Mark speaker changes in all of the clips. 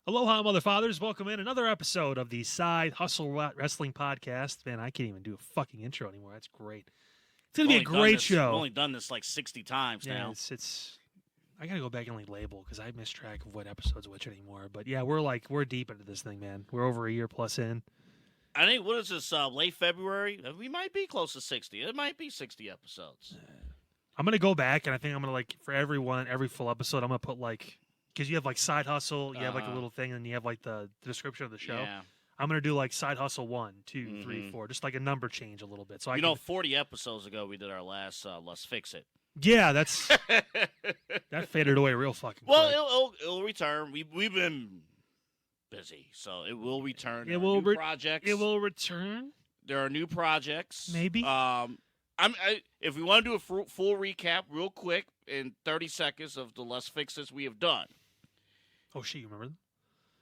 Speaker 1: Aloha, Mother Fathers. Welcome in another episode of the Side Hustle Wrestling Podcast. Man, I can't even do a fucking intro anymore. That's great. It's going to be a great show.
Speaker 2: We've only done this like 60 times now.
Speaker 1: It's I got to go back and label because I miss track of what episodes which anymore. But yeah, we're deep into this thing, man. We're over a year plus in.
Speaker 2: I think, what is this, late February? We might be close to 60. It might be 60 episodes.
Speaker 1: I'm going to go back, and I think I'm going to, for every full episode, I'm going to put, because you have, Side Hustle, you have, a little thing, and you have, the description of the show.
Speaker 2: Yeah.
Speaker 1: I'm going to do, Side Hustle 1, 2, 3, 4, just, a number change a little bit. So
Speaker 2: 40 episodes ago, we did our last Let's Fix It.
Speaker 1: Yeah, that faded away real fucking quick.
Speaker 2: Well, it'll return. We've been busy, so it will return.
Speaker 1: It will return.
Speaker 2: There are new projects.
Speaker 1: Maybe.
Speaker 2: If we want to do a full recap real quick in 30 seconds of the Let's Fix This we have done.
Speaker 1: Oh, shit, you remember them?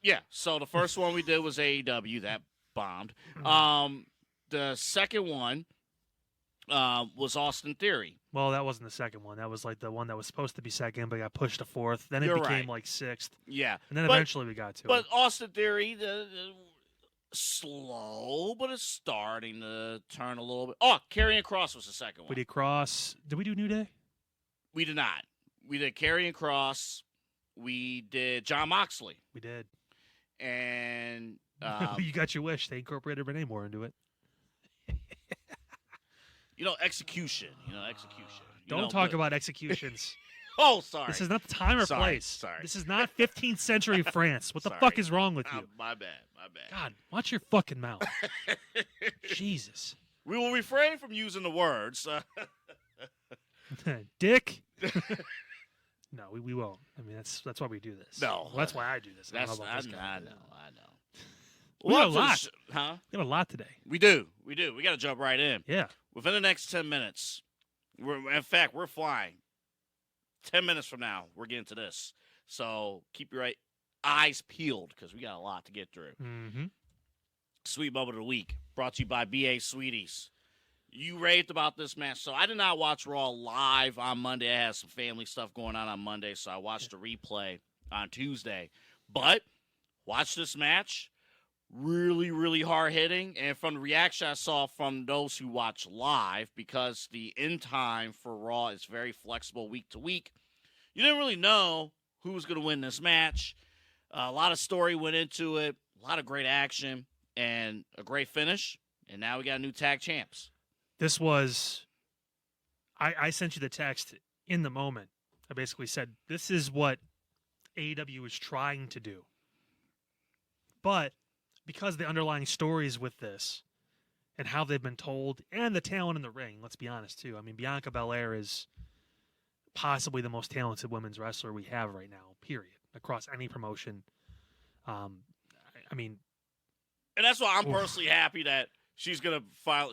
Speaker 2: Yeah, so the first one we did was AEW. That bombed. The second one was Austin Theory.
Speaker 1: Well, that wasn't the second one. That was, the one that was supposed to be second, but got pushed to fourth. Then it
Speaker 2: You're
Speaker 1: became,
Speaker 2: right.
Speaker 1: Sixth.
Speaker 2: Yeah.
Speaker 1: And then eventually we got to it.
Speaker 2: But Austin Theory, slow, but it's starting to turn a little bit. Oh, Karrion Kross was the second one.
Speaker 1: We did Cross. Did we do New Day?
Speaker 2: We did not. We did Karrion Kross. We did Jon Moxley.
Speaker 1: We did.
Speaker 2: And
Speaker 1: you got your wish. They incorporated Renee Moore into it.
Speaker 2: execution.
Speaker 1: Don't talk about executions.
Speaker 2: Oh, sorry.
Speaker 1: This is not the time or place.
Speaker 2: Sorry.
Speaker 1: This is not 15th century France. What the
Speaker 2: Sorry.
Speaker 1: fuck is wrong with you?
Speaker 2: My bad.
Speaker 1: God, watch your fucking mouth. Jesus.
Speaker 2: We will refrain from using the words.
Speaker 1: Dick. No, we won't. I mean, that's why we do this.
Speaker 2: No.
Speaker 1: Well, that's why I do this.
Speaker 2: I
Speaker 1: know.
Speaker 2: know.
Speaker 1: We got a lot.
Speaker 2: Huh?
Speaker 1: We got a lot today.
Speaker 2: We do. We got to jump right in.
Speaker 1: Yeah.
Speaker 2: Within the next 10 minutes, we're flying. 10 minutes from now, we're getting to this. So keep your eyes peeled because we got a lot to get through.
Speaker 1: Mm-hmm.
Speaker 2: Sweet Moment of the Week, brought to you by BA Sweeties. You raved about this match. So I did not watch Raw live on Monday. I had some family stuff going on Monday, so I watched the replay on Tuesday. But watch this match. Really, really hard-hitting. And from the reaction I saw from those who watch live, because the end time for Raw is very flexible week to week, you didn't really know who was going to win this match. A lot of story went into it, a lot of great action, and a great finish. And now we got new tag champs.
Speaker 1: This was, I sent you the text in the moment. I basically said, this is what AEW is trying to do. But because the underlying stories with this and how they've been told and the talent in the ring, let's be honest, too. I mean, Bianca Belair is possibly the most talented women's wrestler we have right now, period, across any promotion. I mean...
Speaker 2: And that's why I'm personally happy that she's going to file...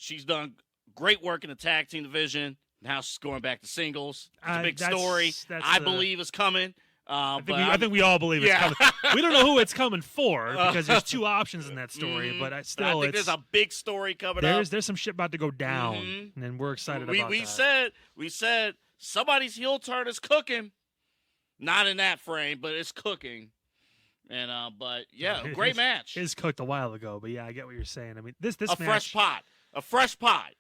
Speaker 2: She's done great work in the tag team division. Now she's going back to singles. It's a big story. I believe it's coming. I think
Speaker 1: we all believe it's coming. We don't know who it's coming for because there's two options in that story. But I think
Speaker 2: there's a big story coming up.
Speaker 1: There's some shit about to go down, and we're excited about
Speaker 2: that. We said somebody's heel turn is cooking. Not in that frame, but it's cooking. And but yeah, great match.
Speaker 1: It was cooked a while ago, but yeah, I get what you're saying. I mean, this match,
Speaker 2: a fresh pot.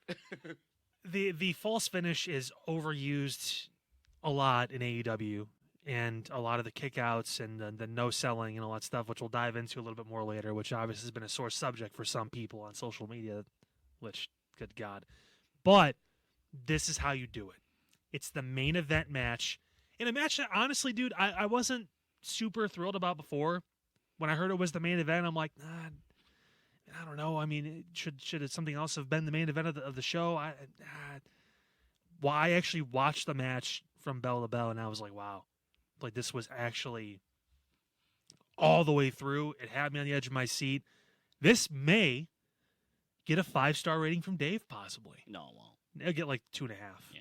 Speaker 1: The false finish is overused a lot in AEW, and a lot of the kickouts and the no selling and all that stuff, which we'll dive into a little bit more later, which obviously has been a sore subject for some people on social media, which, good God. But this is how you do it. It's the main event match. In a match that, honestly, dude, I wasn't super thrilled about before. When I heard it was the main event, I'm like, I don't know. I mean, should it something else have been the main event of the show? I actually watched the match from bell to bell, and I was like, wow. Like, this was actually all the way through. It had me on the edge of my seat. This may get a 5-star rating from Dave, possibly.
Speaker 2: No, it won't.
Speaker 1: It'll get like 2.5.
Speaker 2: Yeah.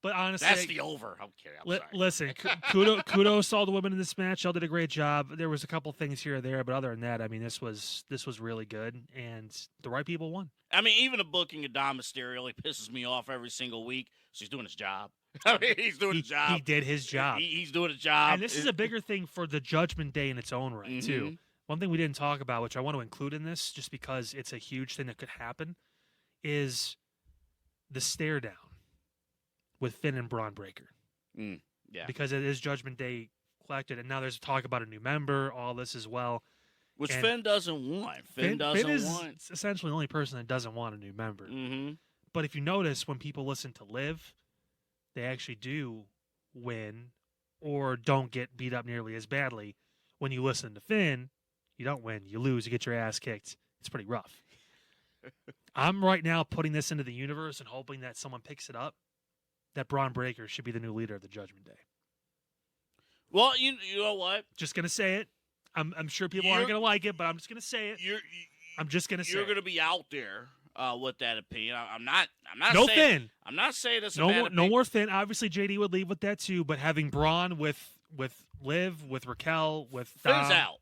Speaker 1: But But honestly,
Speaker 2: That's the over. I'm kidding. I'm sorry.
Speaker 1: listen, kudos to all the women in this match. Y'all did a great job. There was a couple things here or there, but other than that, I mean, this was really good, and the right people won.
Speaker 2: I mean, even the booking of Dom Mysterio, he pisses me off every single week. So he's doing his job. I mean, he's doing his job.
Speaker 1: He did his job.
Speaker 2: He's doing a job.
Speaker 1: And this is a bigger thing for the Judgment Day in its own right, too. One thing we didn't talk about, which I want to include in this, just because it's a huge thing that could happen, is the stare down with Finn and Braun Breaker.
Speaker 2: Yeah.
Speaker 1: Because it is Judgment Day collected, and now there's talk about a new member, all this as well.
Speaker 2: Which
Speaker 1: and
Speaker 2: Finn doesn't want. Finn doesn't
Speaker 1: is
Speaker 2: want.
Speaker 1: essentially the only person that doesn't want a new member.
Speaker 2: Mm-hmm.
Speaker 1: But if you notice, when people listen to Liv, they actually do win or don't get beat up nearly as badly. When you listen to Finn, you don't win. You lose. You get your ass kicked. It's pretty rough. I'm right now putting this into the universe and hoping that someone picks it up, that Braun Breaker should be the new leader of the Judgment Day.
Speaker 2: Well, you know what?
Speaker 1: Just going to say it. I'm sure people aren't going to like it, but I'm just going to say it. I'm just going to say
Speaker 2: you're
Speaker 1: it.
Speaker 2: going to be out there with that opinion. I'm not
Speaker 1: no
Speaker 2: saying,
Speaker 1: Finn.
Speaker 2: I'm not saying this.
Speaker 1: No more Finn. Obviously, JD would leave with that too. But having Braun with Liv, with Raquel, with Dom,
Speaker 2: Finn's out.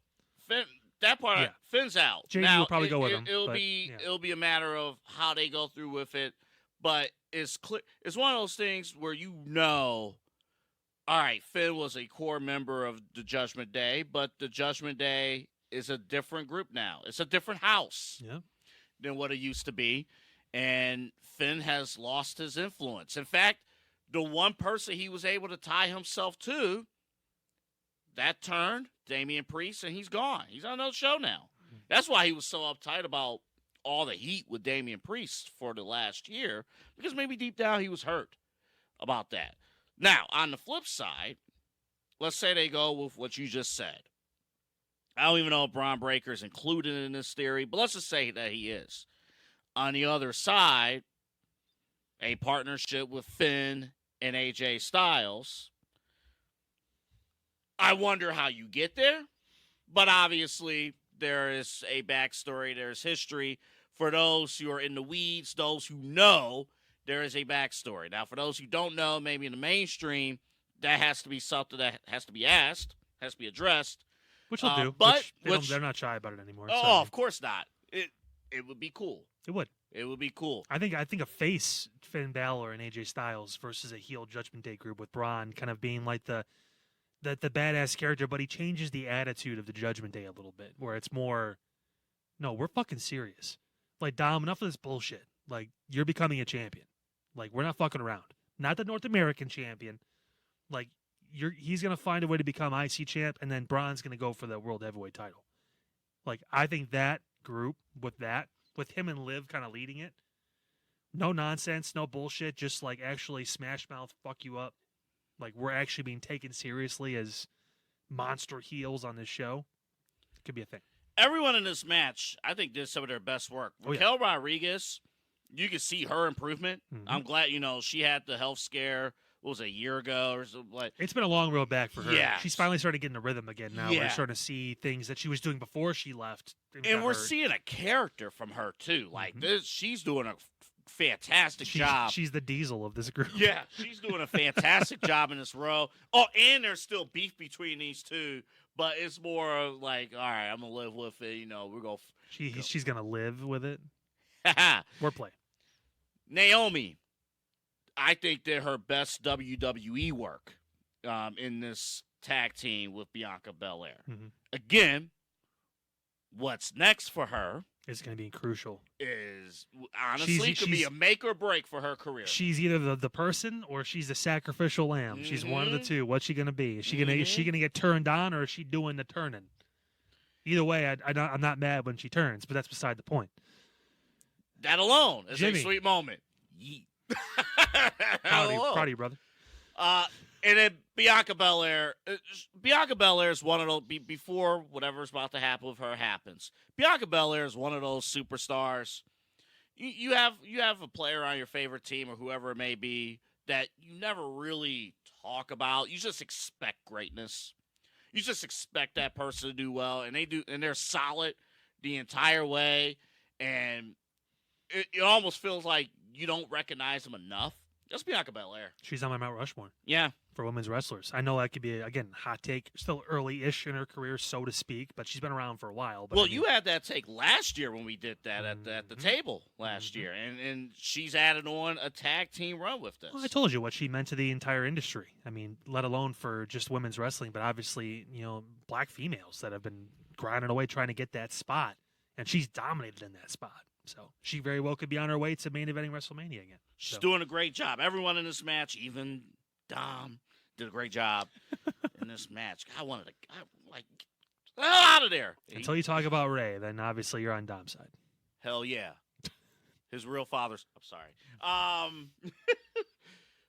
Speaker 2: Finn, that part.
Speaker 1: Yeah.
Speaker 2: Finn's out.
Speaker 1: JD
Speaker 2: now,
Speaker 1: will probably go with him.
Speaker 2: It'll be a matter of how they go through with it. But it's clear. It's one of those things where you know. All right, Finn was a core member of the Judgment Day, but the Judgment Day is a different group now. It's a different house than what it used to be, and Finn has lost his influence. In fact, the one person he was able to tie himself to, that turned Damian Priest, and he's gone. He's on another show now. That's why he was so uptight about all the heat with Damian Priest for the last year, because maybe deep down he was hurt about that. Now, on the flip side, let's say they go with what you just said. I don't even know if Braun Breaker is included in this theory, but let's just say that he is. On the other side, a partnership with Finn and AJ Styles. I wonder how you get there, but obviously there is a backstory, there's history. For those who are in the weeds, those who know, there is a backstory. Now, for those who don't know, maybe in the mainstream, that has to be something that has to be asked, has to be addressed.
Speaker 1: Which they'll do.
Speaker 2: But
Speaker 1: they're not shy about it anymore.
Speaker 2: Oh,
Speaker 1: so.
Speaker 2: Of course not. It would be cool.
Speaker 1: It would.
Speaker 2: It would be cool.
Speaker 1: I think a face Finn Balor and AJ Styles versus a heel Judgment Day group with Braun kind of being like the badass character, but he changes the attitude of the Judgment Day a little bit, where it's more, no, we're fucking serious. Like, Dom, enough of this bullshit. Like, you're becoming a champion. Like, we're not fucking around. Not the North American champion. Like, he's going to find a way to become IC champ, and then Braun's going to go for the World Heavyweight title. Like, I think that group, with him and Liv kind of leading it, no nonsense, no bullshit, just, like, actually smash mouth, fuck you up. Like, we're actually being taken seriously as monster heels on this show. It could be a thing.
Speaker 2: Everyone in this match, I think, did some of their best work. Raquel Rodriguez, you can see her improvement. Mm-hmm. I'm glad, she had the health scare, what was it, a year ago or something like.
Speaker 1: It's been a long road back for her.
Speaker 2: Yeah.
Speaker 1: She's finally started getting a rhythm again now. We're starting to see things that she was doing before she left.
Speaker 2: And we're seeing a character from her, too. Like, she's doing a fantastic job.
Speaker 1: She's the Diesel of this group.
Speaker 2: Yeah, she's doing a fantastic job in this role. Oh, and there's still beef between these two, but it's more of like, all right, I'm gonna live with it. We're gonna.
Speaker 1: She's gonna live with it. Wordplay.
Speaker 2: Naomi, I think did her best WWE work in this tag team with Bianca Belair. Mm-hmm. Again, what's next for her?
Speaker 1: Is going to be crucial.
Speaker 2: Is honestly could be a make or break for her career.
Speaker 1: She's either the person or she's the sacrificial lamb. Mm-hmm. She's one of the two. What's she going to be? Is she going to get turned on, or is she doing the turning? Either way, I'm not mad when she turns, but that's beside the point.
Speaker 2: That alone is a sweet moment. Yeet.
Speaker 1: Proud of you, brother.
Speaker 2: And then Bianca Belair. Bianca Belair is one of those, before whatever's about to happen with her happens, Bianca Belair is one of those superstars. You have a player on your favorite team or whoever it may be that you never really talk about. You just expect greatness. You just expect that person to do well, and they do, and they're solid the entire way. And it almost feels like you don't recognize them enough. That's Bianca Belair.
Speaker 1: She's on my Mount Rushmore
Speaker 2: Yeah.
Speaker 1: for women's wrestlers. I know that could be, again, hot take, still early-ish in her career, so to speak, but she's been around for a while. But
Speaker 2: Well,
Speaker 1: I mean,
Speaker 2: you had that take last year when we did that at the table last year, and she's added on a tag team run with this.
Speaker 1: well, I told you what she meant to the entire industry. I mean, let alone for just women's wrestling, but obviously, black females that have been grinding away trying to get that spot, and she's dominated in that spot. So she very well could be on her way to main eventing WrestleMania again.
Speaker 2: She's
Speaker 1: So,
Speaker 2: doing a great job. Everyone in this match, even Dom, did a great job in this match. I wanted to, get the hell out of there.
Speaker 1: until you talk about Ray, then obviously you're on Dom's side.
Speaker 2: Hell yeah. His real father's. I'm sorry.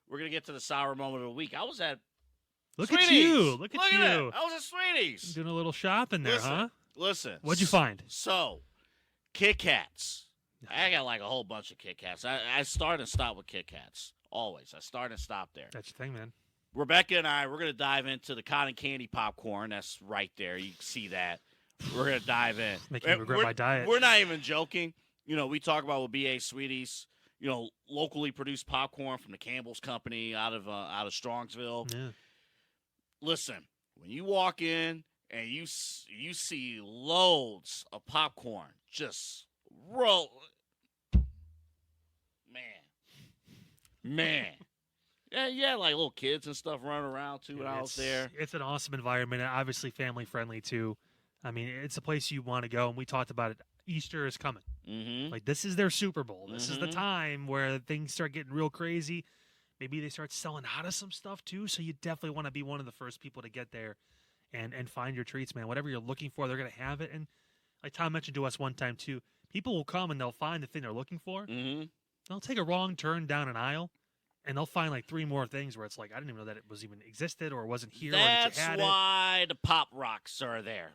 Speaker 2: We're going to get to the sour moment of the week. I was at
Speaker 1: Look
Speaker 2: Sweeties.
Speaker 1: at you. Look at you.
Speaker 2: That. I was at Sweeties.
Speaker 1: Doing a little shopping there, huh?
Speaker 2: Listen.
Speaker 1: What'd you find?
Speaker 2: So, Kit Kats. I got like a whole bunch of Kit Kats. I start and stop with Kit Kats. Always. I start and stop there.
Speaker 1: That's your thing, man.
Speaker 2: Rebecca and I, we're going to dive into the cotton candy popcorn. That's right there. You can see that. We're going to dive in.
Speaker 1: Making me regret my diet.
Speaker 2: We're not even joking. We talk about with BA Sweeties, locally produced popcorn from the Campbell's Company out of Strongsville.
Speaker 1: Yeah.
Speaker 2: Listen, when you walk in and you see loads of popcorn just roll. Man. Yeah, like little kids and stuff running around too when I was there.
Speaker 1: It's an awesome environment, and obviously family friendly too. I mean, it's a place you want to go, and we talked about it. Easter is coming.
Speaker 2: Mm-hmm.
Speaker 1: Like, this is their Super Bowl. This is the time where things start getting real crazy. Maybe they start selling out of some stuff too. So you definitely want to be one of the first people to get there and find your treats, man. Whatever you're looking for, they're gonna have it. And like Tom mentioned to us one time too, people will come and they'll find the thing they're looking for.
Speaker 2: Mm-hmm.
Speaker 1: They'll take a wrong turn down an aisle, and they'll find like 3 more things where it's like, I didn't even know that it was even existed or wasn't here.
Speaker 2: That's
Speaker 1: or that you had
Speaker 2: why the Pop Rocks are there.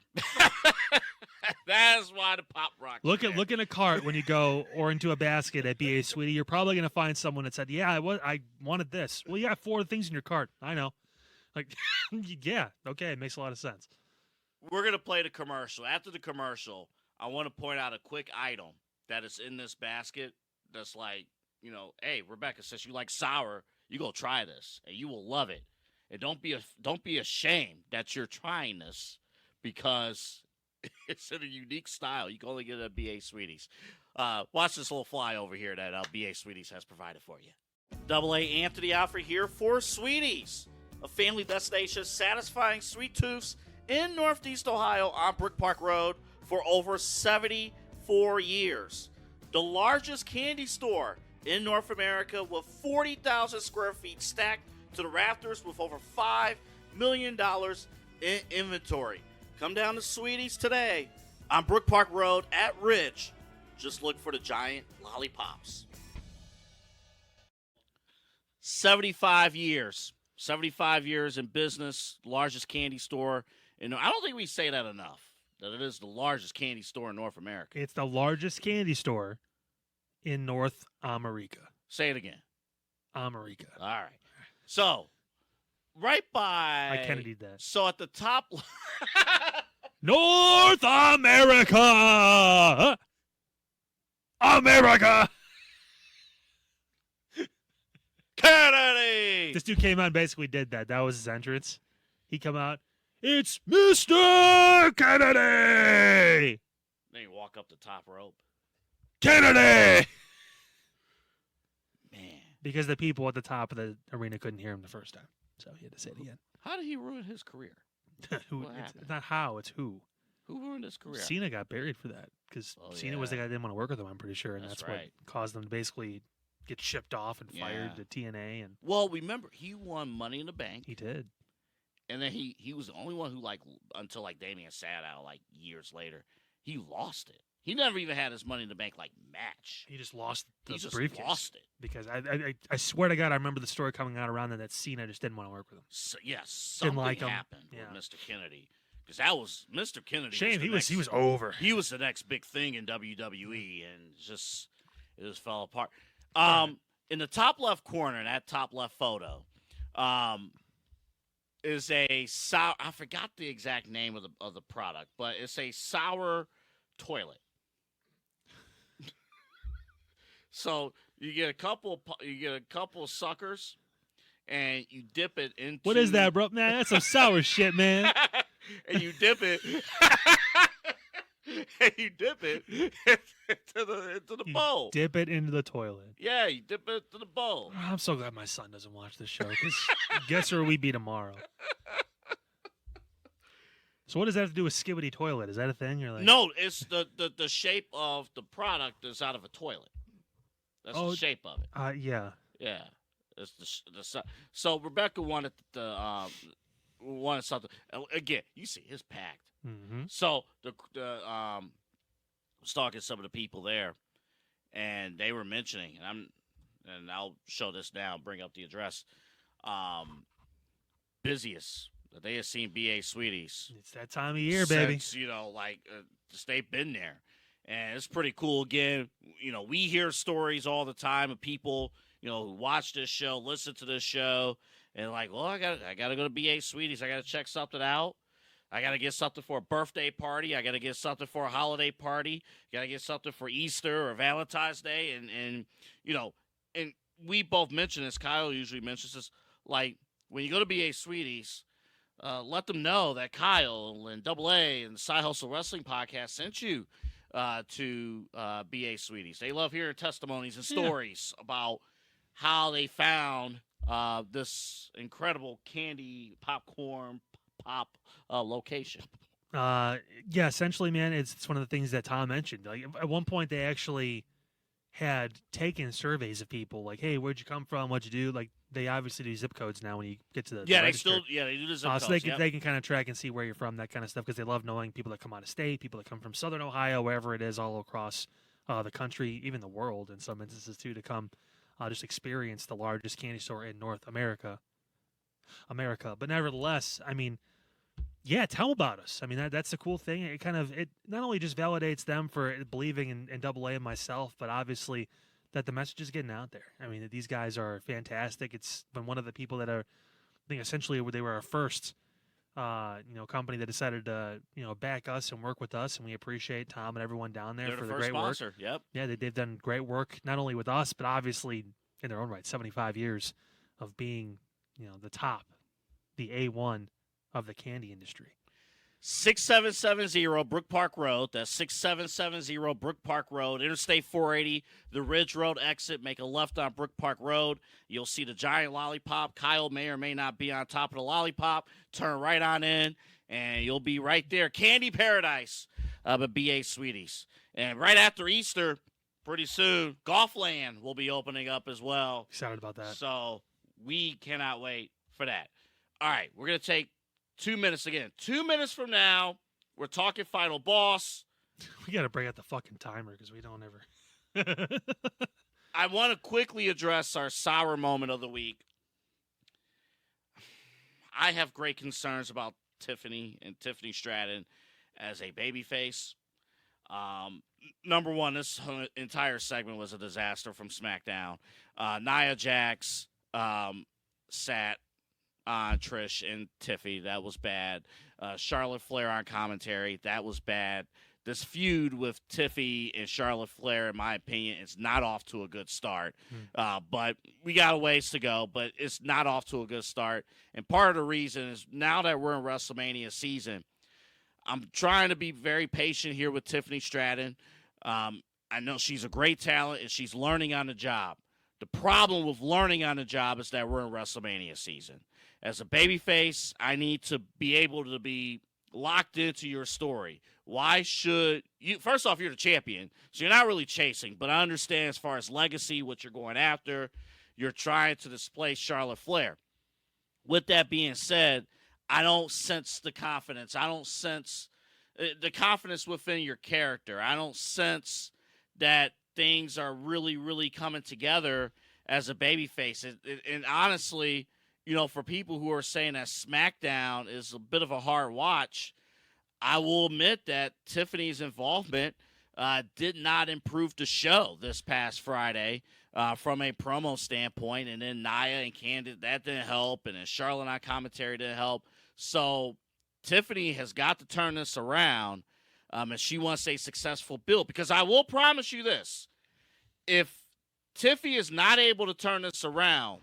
Speaker 2: That's why the Pop Rocks.
Speaker 1: Look in a cart when you go or into a basket at BA Sweetie. You're probably gonna find someone that said, "Yeah, I wanted this." Well, you got 4 things in your cart. I know. Like, yeah, okay, it makes a lot of sense.
Speaker 2: We're gonna play the commercial. After the commercial, I want to point out a quick item that is in this basket. That's like, hey, Rebecca, since you like sour, you go try this, and you will love it. And don't be ashamed that you're trying this, because it's in a unique style. You can only get it at BA Sweeties. Watch this little flyover here that BA Sweeties has provided for you. Double A Anthony Alfred here for Sweeties, a family destination satisfying sweet tooths in Northeast Ohio on Brook Park Road for over 74 years. The largest candy store in North America with 40,000 square feet stacked to the rafters with over $5 million in inventory. Come down to Sweeties today on Brook Park Road at Ridge. Just look for the giant lollipops. 75 years. 75 years in business, largest candy store. And I don't think we say that enough, that it is the largest candy store in North America.
Speaker 1: It's the largest candy store in North America.
Speaker 2: Say it again.
Speaker 1: America.
Speaker 2: All right. So, right by...
Speaker 1: I Kennedy'd that.
Speaker 2: So at the top...
Speaker 1: North America! America!
Speaker 2: Kennedy!
Speaker 1: This dude came out and basically did that. That was his entrance. He come out, it's Mr. Kennedy!
Speaker 2: Then you walk up the top rope.
Speaker 1: Kennedy!
Speaker 2: Man.
Speaker 1: Because the people at the top of the arena couldn't hear him the first time. So he had to say it again.
Speaker 2: How did he ruin his career?
Speaker 1: Who,
Speaker 2: What
Speaker 1: it's
Speaker 2: happened?
Speaker 1: not how, it's who.
Speaker 2: Who ruined his career?
Speaker 1: Cena got buried for that because
Speaker 2: Oh,
Speaker 1: Cena was the
Speaker 2: yeah.
Speaker 1: guy that didn't want to work with him, I'm pretty sure. And
Speaker 2: That's
Speaker 1: that's
Speaker 2: right.
Speaker 1: what caused them to basically get shipped off and fired
Speaker 2: Yeah.
Speaker 1: to TNA. And
Speaker 2: Well, remember, he won Money in the Bank.
Speaker 1: he did.
Speaker 2: And then he was the only one who, like, until, like, Damien Sandow, like, years later, he lost it. He never even had his Money in the Bank, like, match.
Speaker 1: He just lost the
Speaker 2: He just
Speaker 1: briefcase.
Speaker 2: lost it.
Speaker 1: Because I swear to God, I remember the story coming out around that Cena just didn't want to work with him.
Speaker 2: So, yes, something
Speaker 1: like him.
Speaker 2: happened
Speaker 1: Yeah.
Speaker 2: with Mr. Kennedy. Because that was Mr. Kennedy.
Speaker 1: Shame,
Speaker 2: was
Speaker 1: he was over.
Speaker 2: He was the next big thing in WWE, and it just fell apart. In the top left corner, that top left photo, is a sour. I forgot the exact name of the product, but it's a sour toilet. So you get a couple of suckers, and you dip it into.
Speaker 1: What is that, bro? Man, that's some sour shit, man.
Speaker 2: And you dip it. And you dip it into the
Speaker 1: You
Speaker 2: bowl.
Speaker 1: Dip it into the toilet.
Speaker 2: Yeah, you dip it into the bowl.
Speaker 1: I'm so glad my son doesn't watch this show, because guess where we be tomorrow? So what does that have to do with Skibidi Toilet? Is that a thing? Or like...
Speaker 2: No, it's the shape of the product is out of a toilet. That's the shape of it.
Speaker 1: Yeah.
Speaker 2: Yeah. It's so Rebecca wanted something. Again, you see, it's packed.
Speaker 1: Mm-hmm.
Speaker 2: So I was talking to some of the people there, and they were mentioning, and I'll show this now, bring up the address. Busiest that they have seen BA Sweeties.
Speaker 1: It's that time of year, baby.
Speaker 2: Since, they've been there, and it's pretty cool. Again, we hear stories all the time of people, who watch this show, listen to this show, and like, well, I got to go to BA Sweeties. I got to check something out. I got to get something for a birthday party. I got to get something for a holiday party. Got to get something for Easter or Valentine's Day. And we both mention this. Kyle usually mentions this. Like, when you go to BA Sweeties, let them know that Kyle and Double A and the Side Hustle Wrestling Podcast sent you to BA Sweeties. They love hearing testimonies and stories about how they found this incredible candy popcorn pop location.
Speaker 1: Yeah, essentially, man, it's one of the things that Tom mentioned. Like, at one point, they actually had taken surveys of people, like, "Hey, where'd you come from? What'd you do?" Like, they obviously do zip codes now when you get to the register.
Speaker 2: They do the zip codes.
Speaker 1: So they can kind of track and see where you're from, that kind of stuff, because they love knowing people that come out of state, people that come from Southern Ohio, wherever it is, all across the country, even the world in some instances too, to come just experience the largest candy store in North America. But nevertheless, I mean, yeah, tell them about us. I mean, that's the cool thing. It not only just validates them for believing in Double A and myself, but obviously that the message is getting out there. I mean, these guys are fantastic. It's been one of the people that are, I think, essentially they were our first, company that decided to, back us and work with us, and we appreciate Tom and everyone down there for the great
Speaker 2: sponsor.
Speaker 1: work.
Speaker 2: Yep.
Speaker 1: Yeah, they've done great work not only with us, but obviously in their own right. 75 years of being, the top, the A1 of the candy industry.
Speaker 2: 6770 Brook Park Road. That's 6770 Brook Park Road. Interstate 480, the Ridge Road exit. Make a left on Brook Park Road. You'll see the giant lollipop. Kyle may or may not be on top of the lollipop. Turn right on in, and you'll be right there. Candy Paradise at BA Sweeties. And right after Easter, pretty soon, Golfland will be opening up as well.
Speaker 1: Excited about that.
Speaker 2: So we cannot wait for that. All right, we're going to take 2 minutes again. 2 minutes from now, we're talking Final Boss.
Speaker 1: We got to bring out the fucking timer because we don't ever.
Speaker 2: I want to quickly address our sour moment of the week. I have great concerns about Tiffany and Tiffany Stratton as a babyface. Number one, this entire segment was a disaster from SmackDown. Nia Jax sat on Trish and Tiffy. That was bad. Charlotte Flair on commentary. That was bad. This feud with Tiffy and Charlotte Flair, in my opinion, is not off to a good start. But we got a ways to go, but it's not off to a good start. And part of the reason is now that we're in WrestleMania season, I'm trying to be very patient here with Tiffany Stratton. I know she's a great talent, and she's learning on the job. The problem with learning on the job is that we're in WrestleMania season. As a babyface, I need to be able to be locked into your story. Why should you? First off, you're the champion, so you're not really chasing. But I understand as far as legacy, what you're going after. You're trying to displace Charlotte Flair. With that being said, I don't sense the confidence. I don't sense the confidence within your character. I don't sense that things are really, really coming together as a babyface. And honestly, for people who are saying that SmackDown is a bit of a hard watch, I will admit that Tiffany's involvement did not improve the show this past Friday from a promo standpoint. And then Nia and Candice, that didn't help. And then Charlotte on commentary didn't help. So Tiffany has got to turn this around if she wants a successful build. Because I will promise you this. If Tiffy is not able to turn this around,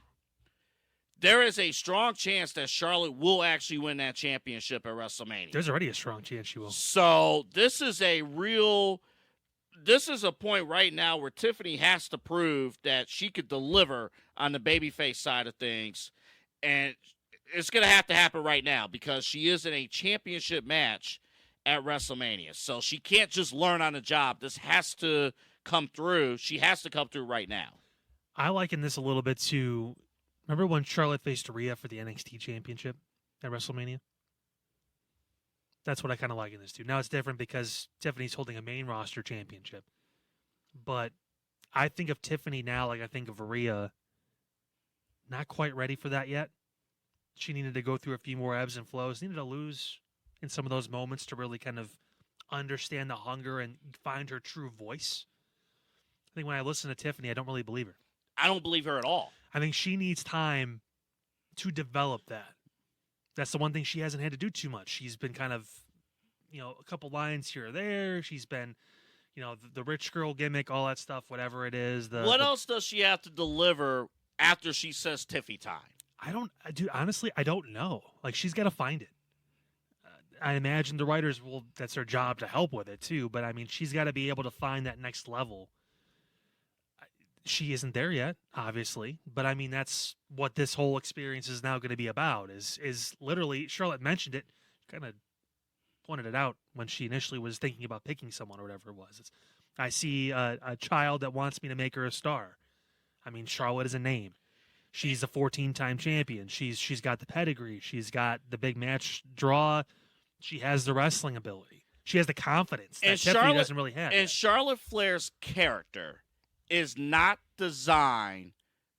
Speaker 2: there is a strong chance that Charlotte will actually win that championship at WrestleMania.
Speaker 1: There's already a strong chance she will.
Speaker 2: So this is a point right now where Tiffany has to prove that she could deliver on the babyface side of things. And it's going to happen right now because she is in a championship match at WrestleMania. So she can't just learn on the job. This has to come through. She has to come through right now.
Speaker 1: I liken this a little bit to, remember when Charlotte faced Rhea for the NXT championship at WrestleMania? That's what I kind of liken this to. Now it's different because Tiffany's holding a main roster championship. But I think of Tiffany now like I think of Rhea. Not quite ready for that yet. She needed to go through a few more ebbs and flows. Needed to lose in some of those moments to really kind of understand the hunger and find her true voice. I think when I listen to Tiffany, I don't really believe her.
Speaker 2: I don't believe her at all.
Speaker 1: I think she needs time to develop that. That's the one thing she hasn't had to do too much. She's been kind of, a couple lines here or there. She's been, the rich girl gimmick, all that stuff, whatever it is.
Speaker 2: What else does she have to deliver after she says Tiffy time?
Speaker 1: Honestly, I don't know. Like, she's got to find it. I imagine the writers that's their job to help with it too. But I mean, she's got to be able to find that next level. She isn't there yet, obviously, but I mean, that's what this whole experience is now going to be about is literally, Charlotte mentioned it, kind of pointed it out when she initially was thinking about picking someone or whatever it was. I see a child that wants me to make her a star. I mean, Charlotte is a name. She's a 14-time champion. She's got the pedigree. She's got the big match draw. She has the wrestling ability. She has the confidence that Tiffany doesn't really have.
Speaker 2: And Charlotte Flair's character is not designed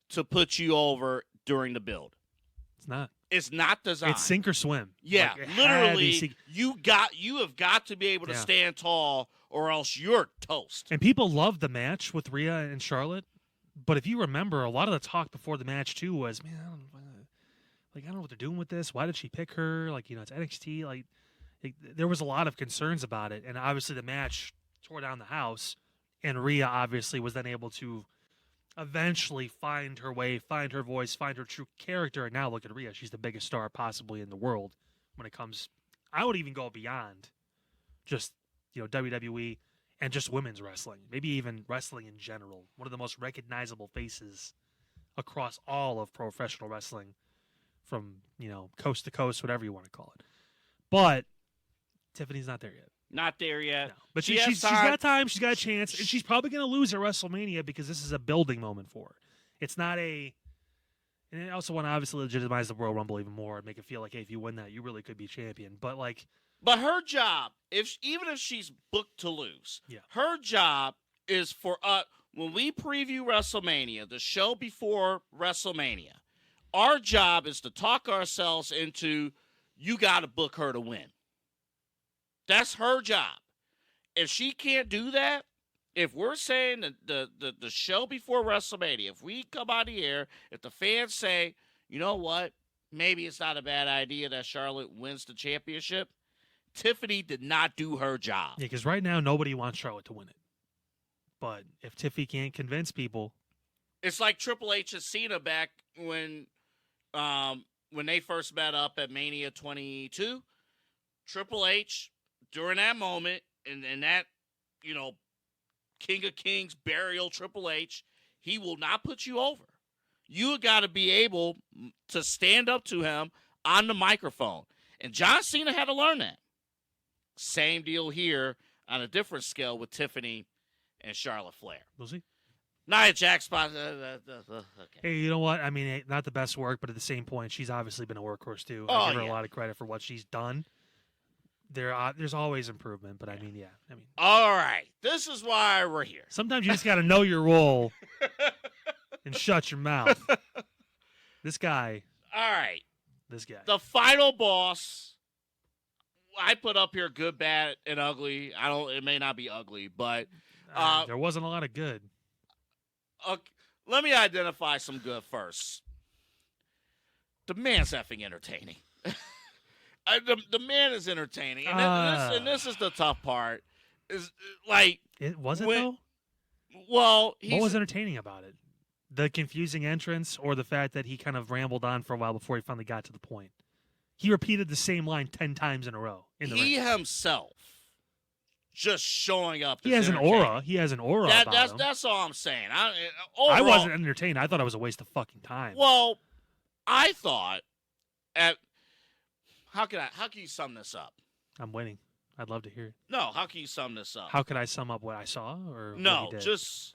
Speaker 2: to put you over during the build.
Speaker 1: It's not.
Speaker 2: It's not designed.
Speaker 1: It's sink or swim.
Speaker 2: Yeah, literally, you have got to be able to stand tall, or else you're toast.
Speaker 1: And people love the match with Rhea and Charlotte, but if you remember, a lot of the talk before the match too was, man, I don't know what they're doing with this. Why did she pick her? It's NXT. There was a lot of concerns about it, and obviously the match tore down the house. And Rhea obviously was then able to eventually find her way, find her voice, find her true character. And now look at Rhea. She's the biggest star possibly in the world when it comes. I would even go beyond just, WWE and just women's wrestling. Maybe even wrestling in general. One of the most recognizable faces across all of professional wrestling from, coast to coast, whatever you want to call it. But Tiffany's not there yet.
Speaker 2: Not there yet.
Speaker 1: No. But she's got time. She's got a chance. And she's probably going to lose at WrestleMania because this is a building moment for her. It's not a... And I also want to obviously legitimize the Royal Rumble even more and make it feel like, hey, if you win that, you really could be champion. But,
Speaker 2: But her job, even if she's booked to lose, her job is for us... When we preview WrestleMania, the show before WrestleMania, our job is to talk ourselves into, you got to book her to win. That's her job. If she can't do that, if we're saying the show before WrestleMania, if we come out of here, if the fans say, you know what, maybe it's not a bad idea that Charlotte wins the championship, Tiffany did not do her job.
Speaker 1: Yeah, because right now nobody wants Charlotte to win it. But if Tiffany can't convince people,
Speaker 2: it's like Triple H and Cena back when they first met up at Mania 22. Triple H, during that moment, and that, King of Kings burial Triple H, he will not put you over. You got to be able to stand up to him on the microphone. And John Cena had to learn that. Same deal here on a different scale with Tiffany and Charlotte Flair.
Speaker 1: We'll see.
Speaker 2: Nia Jax spot. Okay.
Speaker 1: Hey, you know what? I mean, not the best work, but at the same point, she's obviously been a workhorse too. I give her a lot of credit for what she's done. There's always improvement, but I mean,
Speaker 2: all right. This is why we're here.
Speaker 1: Sometimes you just got to know your role and shut your mouth. This guy.
Speaker 2: All right.
Speaker 1: This guy.
Speaker 2: The final boss. I put up here good, bad, and ugly. It may not be ugly, but
Speaker 1: there wasn't a lot of good.
Speaker 2: Let me identify some good first. The man's effing entertaining. The man is entertaining, and this is the tough part. Is
Speaker 1: It wasn't though.
Speaker 2: Well,
Speaker 1: what was entertaining about it? The confusing entrance or the fact that he kind of rambled on for a while before he finally got to the point. He repeated the same line 10 times in a row in the
Speaker 2: He
Speaker 1: ring.
Speaker 2: himself just showing up.
Speaker 1: He has an aura. He has an aura about him.
Speaker 2: That's all I'm saying. I
Speaker 1: wasn't entertained. I thought it was a waste of fucking time.
Speaker 2: Well, I thought how can you sum this up?
Speaker 1: I'm waiting. I'd love to hear it.
Speaker 2: No, how can you sum this up?
Speaker 1: How could I sum up what I saw or
Speaker 2: no,
Speaker 1: what he did?
Speaker 2: Just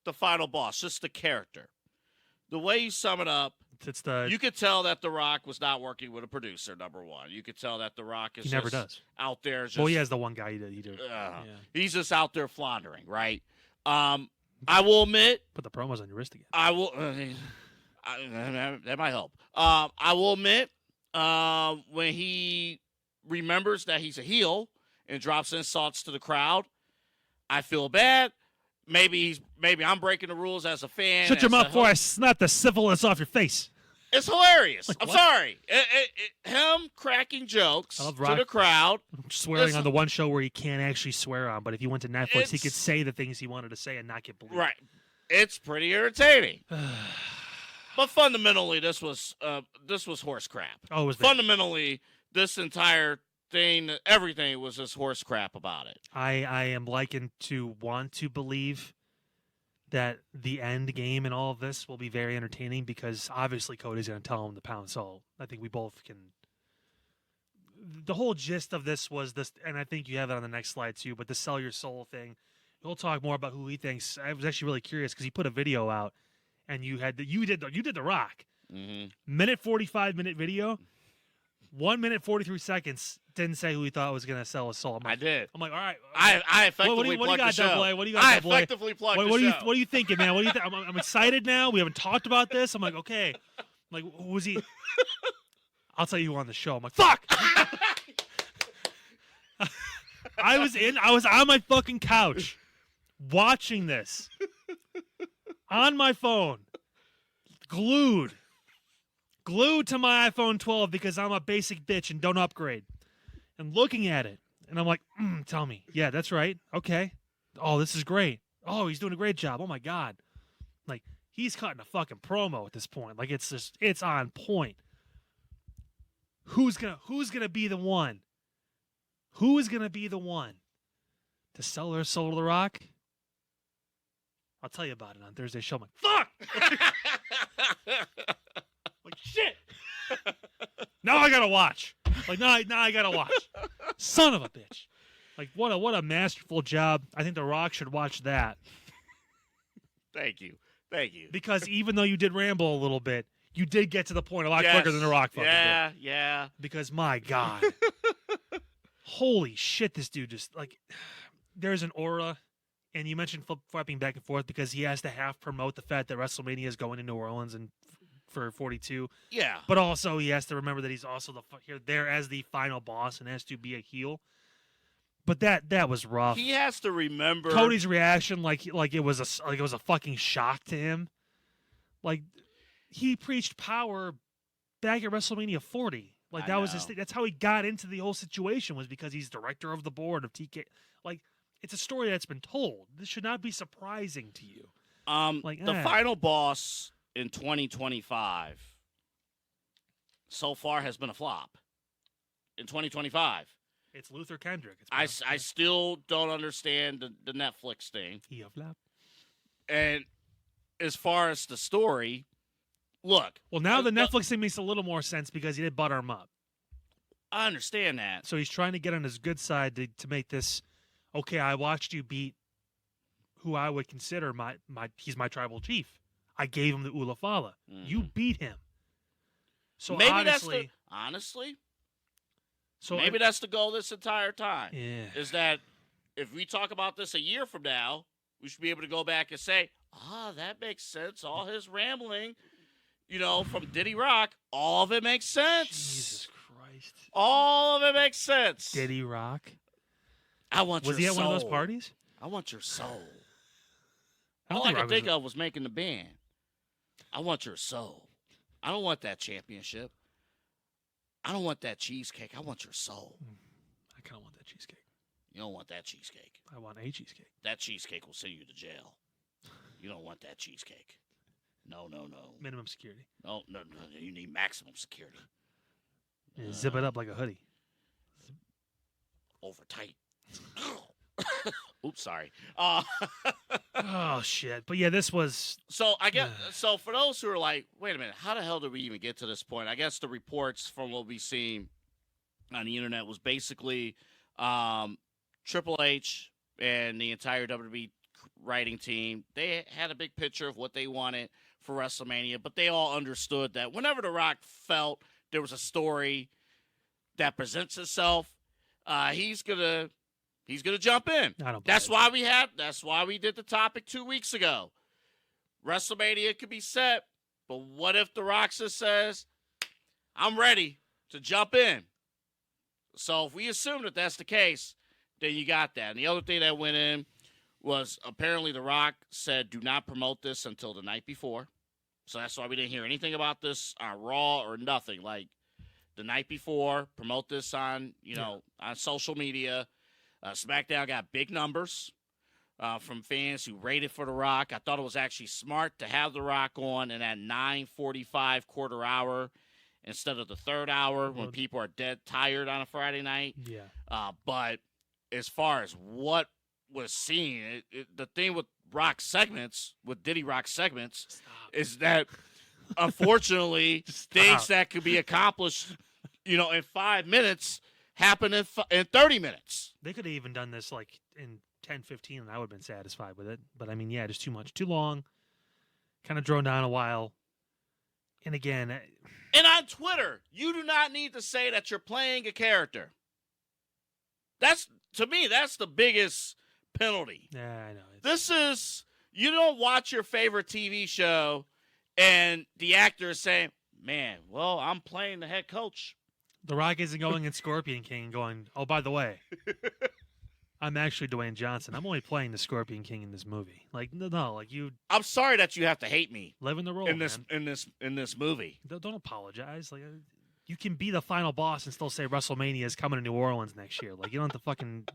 Speaker 2: the final boss, just the character. The way you sum it up, you could tell that The Rock was not working with a producer, number one. You could tell that The Rock is
Speaker 1: he never does.
Speaker 2: Out there. Just,
Speaker 1: well, he has the one guy he did.
Speaker 2: He's just out there floundering, right? I will admit.
Speaker 1: Put the promos on your wrist again.
Speaker 2: I will. That might help. I will admit, when he remembers that he's a heel and drops insults to the crowd, I feel bad. Maybe I'm breaking the rules as a fan.
Speaker 1: Shut your mouth before I snap the syphilis off your face.
Speaker 2: It's hilarious.
Speaker 1: Like,
Speaker 2: I'm
Speaker 1: what?
Speaker 2: sorry. Him cracking jokes to the crowd.
Speaker 1: Swearing on the one show where he can't actually swear on, but if he went to Netflix, he could say the things he wanted to say and not get believed.
Speaker 2: Right. It's pretty irritating. But fundamentally, this was horse crap.
Speaker 1: Oh, it was
Speaker 2: fundamentally, this entire thing, everything was just horse crap about it.
Speaker 1: I am likened to want to believe that the end game in all of this will be very entertaining because obviously Cody's going to tell him to pound salt. I think we both can. The whole gist of this was this, and I think you have it on the next slide too, but the sell your soul thing. He'll talk more about who he thinks. I was actually really curious because he put a video out, and you did The Rock.
Speaker 2: Mm-hmm.
Speaker 1: Minute 45-minute video. 1 minute 43 seconds. Didn't say who he thought was going to sell his soul.
Speaker 2: I did.
Speaker 1: I'm like, all right.
Speaker 2: I effectively
Speaker 1: what do you got,
Speaker 2: the show.
Speaker 1: Double A? What do you got,
Speaker 2: I
Speaker 1: Double A?
Speaker 2: effectively plugged the
Speaker 1: what
Speaker 2: show.
Speaker 1: What are you thinking, man? What do you think? I'm excited now. We haven't talked about this. I'm like, okay. I'm like, who was he? I'll tell you who on the show. I'm like, fuck. I was on my fucking couch watching this on my phone, glued to my iPhone 12 because I'm a basic bitch and don't upgrade, and looking at it, and I'm like, tell me, yeah, that's right, okay, oh, this is great, oh, he's doing a great job, oh my god, like he's cutting a fucking promo at this point, like it's on point. Who's gonna be the one? Who is gonna be the one to sell their soul to The Rock? I'll tell you about it on Thursday's show. I'm like, fuck! Like, shit! Now I gotta watch. Like, now I gotta watch. Son of a bitch. Like, what a masterful job. I think The Rock should watch that.
Speaker 2: Thank you.
Speaker 1: Because even though you did ramble a little bit, you did get to the point a lot quicker than The Rock fucking did.
Speaker 2: Yeah.
Speaker 1: Because, my God. Holy shit, this dude just, like, there's an aura. And you mentioned flipping back and forth because he has to half promote the fact that WrestleMania is going to New Orleans and for 42.
Speaker 2: Yeah.
Speaker 1: But also he has to remember that he's also there as the final boss and has to be a heel. But that was rough.
Speaker 2: He has to remember
Speaker 1: Cody's reaction, like it was a fucking shock to him. Like he preached power back at WrestleMania 40. Like that was his thing. That's how he got into the whole situation, was because he's director of the board of TK. Like, it's a story that's been told. This should not be surprising to you.
Speaker 2: The final boss in 2025 so far has been a flop. In 2025,
Speaker 1: it's Luther Kendrick.
Speaker 2: I still don't understand the Netflix thing.
Speaker 1: He a flop.
Speaker 2: And as far as the story, look.
Speaker 1: Well, now the Netflix thing makes a little more sense because he did butter him up.
Speaker 2: I understand that.
Speaker 1: So he's trying to get on his good side to make this. Okay, I watched you beat who I would consider he's my tribal chief. I gave him the Ula Fala. Mm-hmm. You beat him. So
Speaker 2: maybe
Speaker 1: honestly,
Speaker 2: maybe that's the goal this entire time.
Speaker 1: Yeah.
Speaker 2: Is that if we talk about this a year from now, we should be able to go back and say, that makes sense. All his rambling, from Diddy Rock, all of it makes sense.
Speaker 1: Jesus Christ.
Speaker 2: All of it makes sense.
Speaker 1: Diddy Rock?
Speaker 2: I want your soul.
Speaker 1: Was he at one of those parties?
Speaker 2: I want your soul. All I could think of was making the band. I want your soul. I don't want that championship. I don't want that cheesecake. I want your soul.
Speaker 1: I kind of want that cheesecake.
Speaker 2: You don't want that cheesecake.
Speaker 1: I want a cheesecake.
Speaker 2: That cheesecake will send you to jail. You don't want that cheesecake. No.
Speaker 1: Minimum security.
Speaker 2: No. You need maximum security.
Speaker 1: Yeah, zip it up like a hoodie.
Speaker 2: Over tight. Oops, sorry.
Speaker 1: Oh shit! But yeah, this was.
Speaker 2: So I guess so for those who are like, wait a minute, how the hell did we even get to this point? I guess the reports from what we've seen on the internet was basically Triple H and the entire WWE writing team. They had a big picture of what they wanted for WrestleMania, but they all understood that whenever The Rock felt there was a story that presents itself, he's gonna jump in.
Speaker 1: I don't.
Speaker 2: That's why we did the topic 2 weeks ago. WrestleMania could be set, but what if The Rock just says, "I'm ready to jump in"? So if we assume that that's the case, then you got that. And the other thing that went in was apparently The Rock said, "Do not promote this until the night before." So that's why we didn't hear anything about this on Raw or nothing. Like the night before, promote this on on social media. SmackDown got big numbers from fans who rated for The Rock. I thought it was actually smart to have The Rock on in that 9:45 quarter hour instead of the third hour when people are dead tired on a Friday night.
Speaker 1: Yeah.
Speaker 2: But as far as what was seen, the thing with Rock segments, with Diddy Rock segments, is that unfortunately things that could be accomplished, in 5 minutes happen in 30 minutes.
Speaker 1: They could have even done this like in 10, 15, and I would have been satisfied with it. But I mean, yeah, just too much, too long, kind of drawn down a while. And again,
Speaker 2: and on Twitter, you do not need to say that you're playing a character. To me, that's the biggest penalty.
Speaker 1: Yeah, I know.
Speaker 2: This is, you don't watch your favorite TV show and the actor is saying, "Man, well, I'm playing the head coach."
Speaker 1: The Rock isn't going in Scorpion King and going, "Oh, by the way, I'm actually Dwayne Johnson. I'm only playing the Scorpion King in this movie." Like, no, like you.
Speaker 2: I'm sorry that you have to hate me.
Speaker 1: Live in the role,
Speaker 2: in this movie.
Speaker 1: Don't apologize. Like, you can be the final boss and still say WrestleMania is coming to New Orleans next year. Like, you don't have to fucking.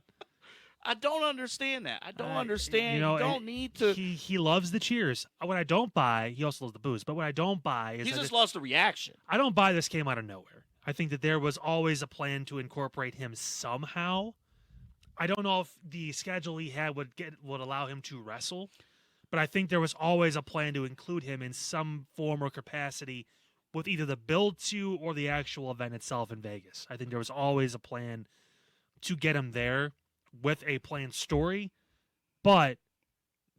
Speaker 2: I don't understand that. I don't understand. You don't need to.
Speaker 1: He loves the cheers. What I don't buy, he also loves the booze. But what I don't buy is
Speaker 2: he just loves the reaction.
Speaker 1: I don't buy this came out of nowhere. I think that there was always a plan to incorporate him somehow. I don't know if the schedule he had would allow him to wrestle, but I think there was always a plan to include him in some form or capacity with either the build to or the actual event itself in Vegas. I think there was always a plan to get him there with a planned story, but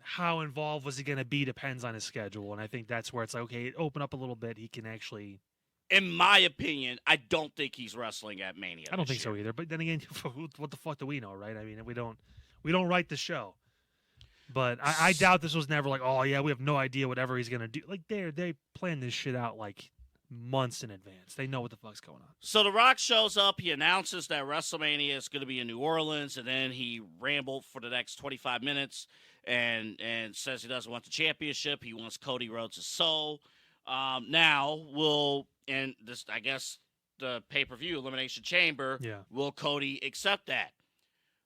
Speaker 1: how involved was he going to be depends on his schedule, and I think that's where it's like, okay, open up a little bit, he can actually.
Speaker 2: In my opinion, I don't think he's wrestling at Mania.
Speaker 1: I don't think so either. But then again, what the fuck do we know, right? I mean, we don't write the show. But I doubt this was never like, oh yeah, we have no idea whatever he's gonna do. Like they planned this shit out like months in advance. They know what the fuck's going on.
Speaker 2: So The Rock shows up. He announces that WrestleMania is going to be in New Orleans, and then he rambled for the next 25 minutes and says he doesn't want the championship. He wants Cody Rhodes' soul. Now and this, I guess, the pay-per-view Elimination Chamber.
Speaker 1: Yeah.
Speaker 2: Will Cody accept that?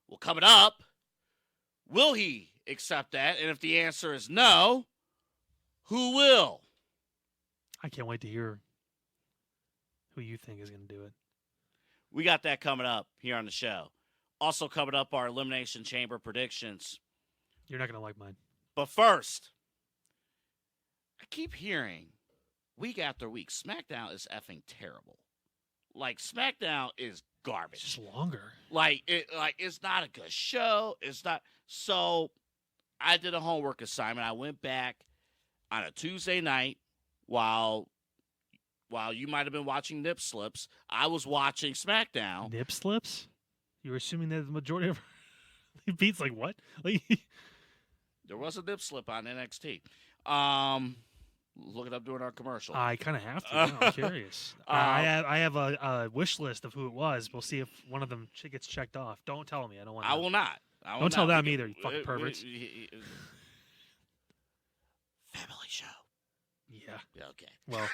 Speaker 2: Well, coming up, will he accept that? And if the answer is no, who will?
Speaker 1: I can't wait to hear who you think is going to do it.
Speaker 2: We got that coming up here on the show. Also coming up, our Elimination Chamber predictions.
Speaker 1: You're not going to like mine.
Speaker 2: But first, I keep hearing week after week, SmackDown is effing terrible. Like, SmackDown is garbage.
Speaker 1: It's just longer.
Speaker 2: It's not a good show. It's not. So I did a homework assignment. I went back on a Tuesday night while you might have been watching Nip Slips. I was watching SmackDown.
Speaker 1: Nip Slips? You were assuming that the majority of beats like what? Like
Speaker 2: there was a nip slip on NXT. Look it up during our commercial.
Speaker 1: I kind of have to. I'm curious. I have a wish list of who it was. We'll see if one of them gets checked off. Don't tell me. I don't want.
Speaker 2: I will not.
Speaker 1: Don't tell them either. You fucking perverts.
Speaker 2: Family show.
Speaker 1: Yeah.
Speaker 2: Okay.
Speaker 1: Well,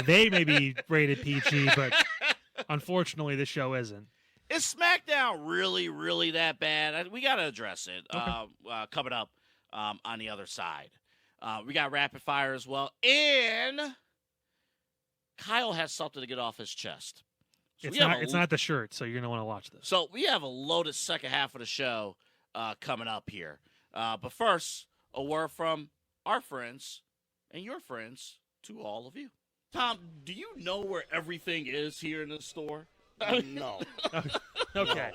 Speaker 1: they may be rated PG, but unfortunately, this show isn't.
Speaker 2: Is SmackDown really, really that bad? We got to address it.
Speaker 1: Okay.
Speaker 2: Coming up. on the other side. We got rapid fire as well, and Kyle has something to get off his chest. So
Speaker 1: It's not the shirt, so you're gonna want to watch this.
Speaker 2: So we have a loaded second half of the show coming up here. But first, a word from our friends and your friends to all of you. Tom, do you know where everything is here in the store?
Speaker 3: No.
Speaker 1: Okay.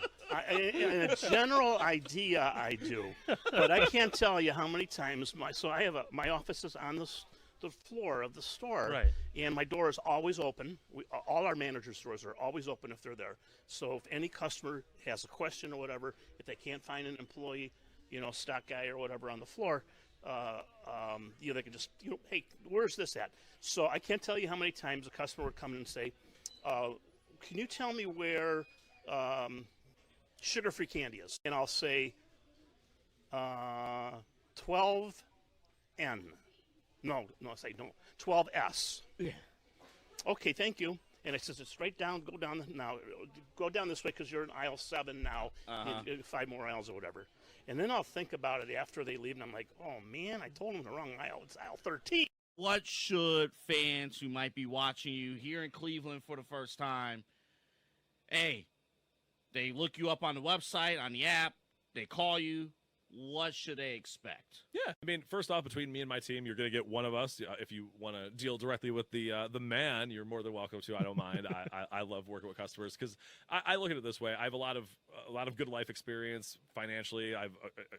Speaker 3: In a general idea, I do, but I can't tell you how many times my office is on the floor of the store,
Speaker 1: Right.
Speaker 3: and my door is always open. All our managers' doors are always open if they're there. So if any customer has a question or whatever, if they can't find an employee, stock guy or whatever on the floor, they can just, hey, where's this at? So I can't tell you how many times a customer would come in and say, can you tell me where sugar-free candy is? And I'll say 12N. No, 12S.
Speaker 2: Yeah.
Speaker 3: Okay, thank you. And it says it's right down. Go down this way because you're in aisle 7 now. 5 more aisles or whatever. And then I'll think about it after they leave, and I'm like, oh man, I told them the wrong aisle. It's aisle 13.
Speaker 2: What should fans who might be watching you here in Cleveland for the first time, hey, they look you up on the website, on the app, they call you, what should they expect?
Speaker 4: Yeah, I mean, first off, between me and my team, you're going to get one of us. If you want to deal directly with the man, you're more than welcome to. I don't mind. I love working with customers because I look at it this way. I have a lot of good life experience financially. I've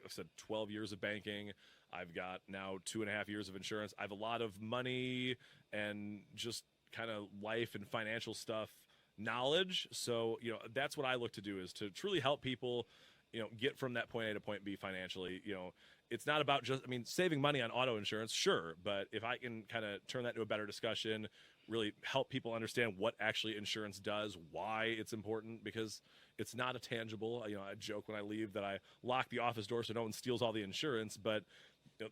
Speaker 4: said 12 years of banking. I've got now 2.5 years of insurance. I have a lot of money and just kind of life and financial stuff knowledge. So that's what I look to do, is to truly help people get from that point A to point B financially. It's not about just, saving money on auto insurance, sure, but if I can kind of turn that into a better discussion, really help people understand what actually insurance does, why it's important, because it's not a tangible. I joke when I leave that I lock the office door so no one steals all the insurance, but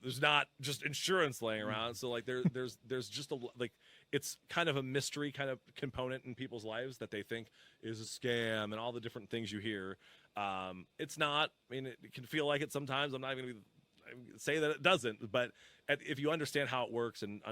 Speaker 4: there's not just insurance laying around. So there's just it's kind of a mystery kind of component in people's lives that they think is a scam and all the different things you hear. It's not. It can feel like it sometimes. I'm not even going to say that it doesn't, but if you understand how it works and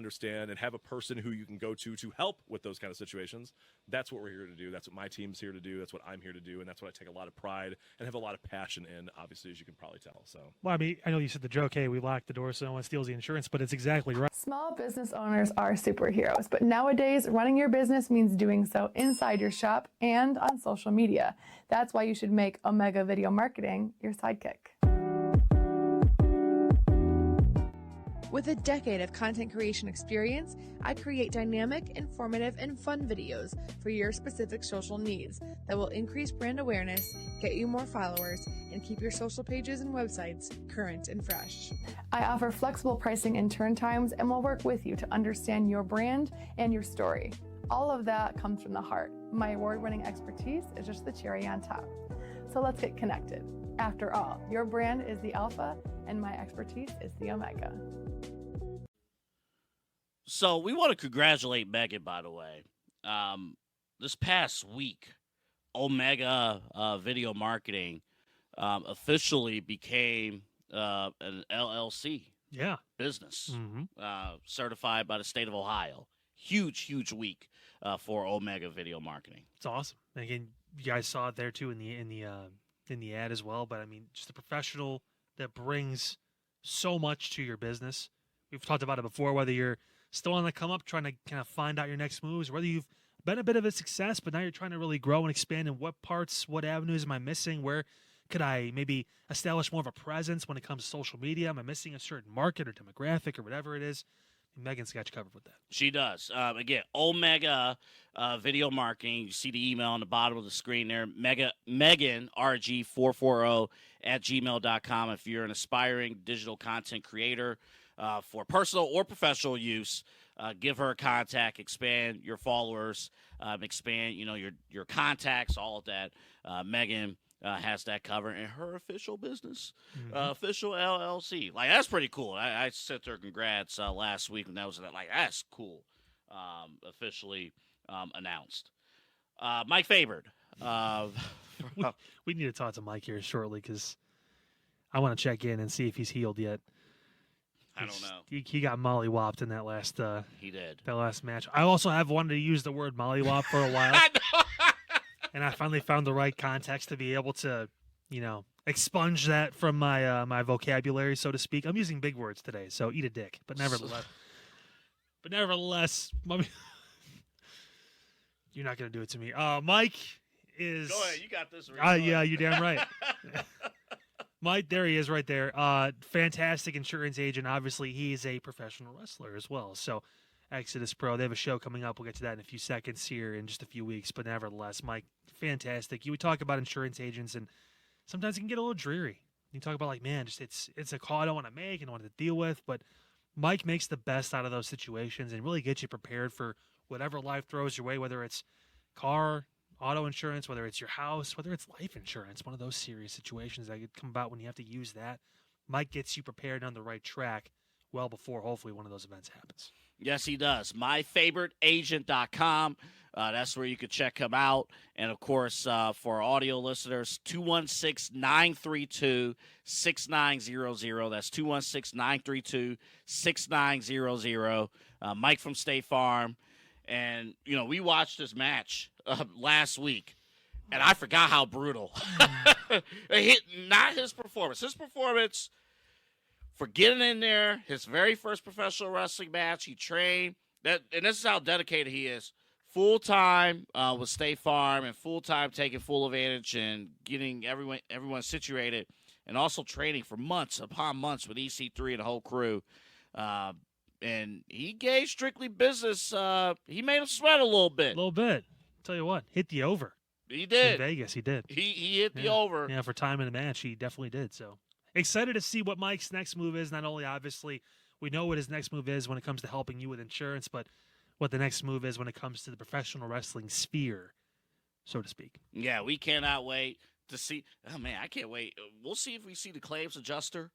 Speaker 4: have a person who you can go to help with those kind of situations, that's what we're here to do. That's what my team's here to do. That's what I'm here to do, and that's what I take a lot of pride and have a lot of passion in, obviously, as you can probably tell. So,
Speaker 1: Well, I know you said the joke, hey, we lock the door so no one steals the insurance, but it's exactly right.
Speaker 5: Small business owners are superheroes, but nowadays running your business means doing so inside your shop and on social media. That's why you should make Omega Video Marketing your sidekick. With a decade of content creation experience, I create dynamic, informative, and fun videos for your specific social needs that will increase brand awareness, get you more followers, and keep your social pages and websites current and fresh. I offer flexible pricing and turn times and will work with you to understand your brand and your story. All of that comes from the heart. My award-winning expertise is just the cherry on top. So let's get connected. After all, your brand is the alpha and my expertise is the omega.
Speaker 2: So we want to congratulate Megan, by the way. This past week, Omega Video Marketing officially became an LLC business, certified by the state of Ohio. Huge week for Omega Video Marketing.
Speaker 1: It's awesome. And again, you guys saw it there too in the ad as well. But just a professional that brings so much to your business. We've talked about it before, whether you're still on the come up, trying to kind of find out your next moves, whether you've been a bit of a success, but now you're trying to really grow and expand in what avenues am I missing? Where could I maybe establish more of a presence when it comes to social media? Am I missing a certain market or demographic or whatever it is? Megan's got you covered with that.
Speaker 2: She does. Again, Omega Video Marketing. You see the email on the bottom of the screen there. Megan, RG440 at gmail.com. If you're an aspiring digital content creator for personal or professional use, give her a contact, expand your followers, expand your contacts, all of that. Megan has that covered in her official business, official LLC. That's pretty cool. I sent her congrats last week, and that was that's cool. Officially announced. Mike Favored.
Speaker 1: We need to talk to Mike here shortly because I want to check in and see if he's healed yet.
Speaker 2: I don't know.
Speaker 1: He got mollywopped in that last
Speaker 2: He did.
Speaker 1: match. I also have wanted to use the word mollywop for a while,
Speaker 2: I know.
Speaker 1: and I finally found the right context to be able to, expunge that from my my vocabulary, so to speak. I'm using big words today, so eat a dick. But nevertheless, you're not gonna do it to me. Mike is.
Speaker 2: Go ahead. You got this.
Speaker 1: Yeah, you're damn right. Mike, there he is right there. Fantastic insurance agent. Obviously, he's a professional wrestler as well. So, Exodus Pro, they have a show coming up. We'll get to that in a few seconds here in just a few weeks. But nevertheless, Mike, fantastic. You would talk about insurance agents, and sometimes it can get a little dreary. You talk about, like, man, just it's a call I don't want to make and don't want to deal with. But Mike makes the best out of those situations and really gets you prepared for whatever life throws your way, whether it's car, auto insurance, whether it's your house, whether it's life insurance, one of those serious situations that could come about when you have to use that. Mike gets you prepared on the right track well before, hopefully, one of those events happens.
Speaker 2: Yes, he does. MyFavoriteAgent.com. That's where you could check him out. And, of course, for our audio listeners, 216-932-6900. That's 216-932-6900. Mike from State Farm. And, we watched this match last week, and I forgot how brutal. Not his performance. His performance for getting in there, his very first professional wrestling match, he trained. And this is how dedicated he is. Full-time with State Farm and full-time taking full advantage and getting everyone situated, and also training for months upon months with EC3 and the whole crew. And he gave Strictly Business. He made him sweat a little bit.
Speaker 1: A little bit. Tell you what, hit the over.
Speaker 2: He
Speaker 1: In
Speaker 2: did.
Speaker 1: Vegas, he did.
Speaker 2: He hit the over.
Speaker 1: Yeah, for time in the match, he definitely did. So excited to see what Mike's next move is. Not only, obviously, we know what his next move is when it comes to helping you with insurance, but what the next move is when it comes to the professional wrestling sphere, so to speak.
Speaker 2: Yeah, we cannot wait to see. Oh, man, I can't wait. We'll see if we see the claims adjuster.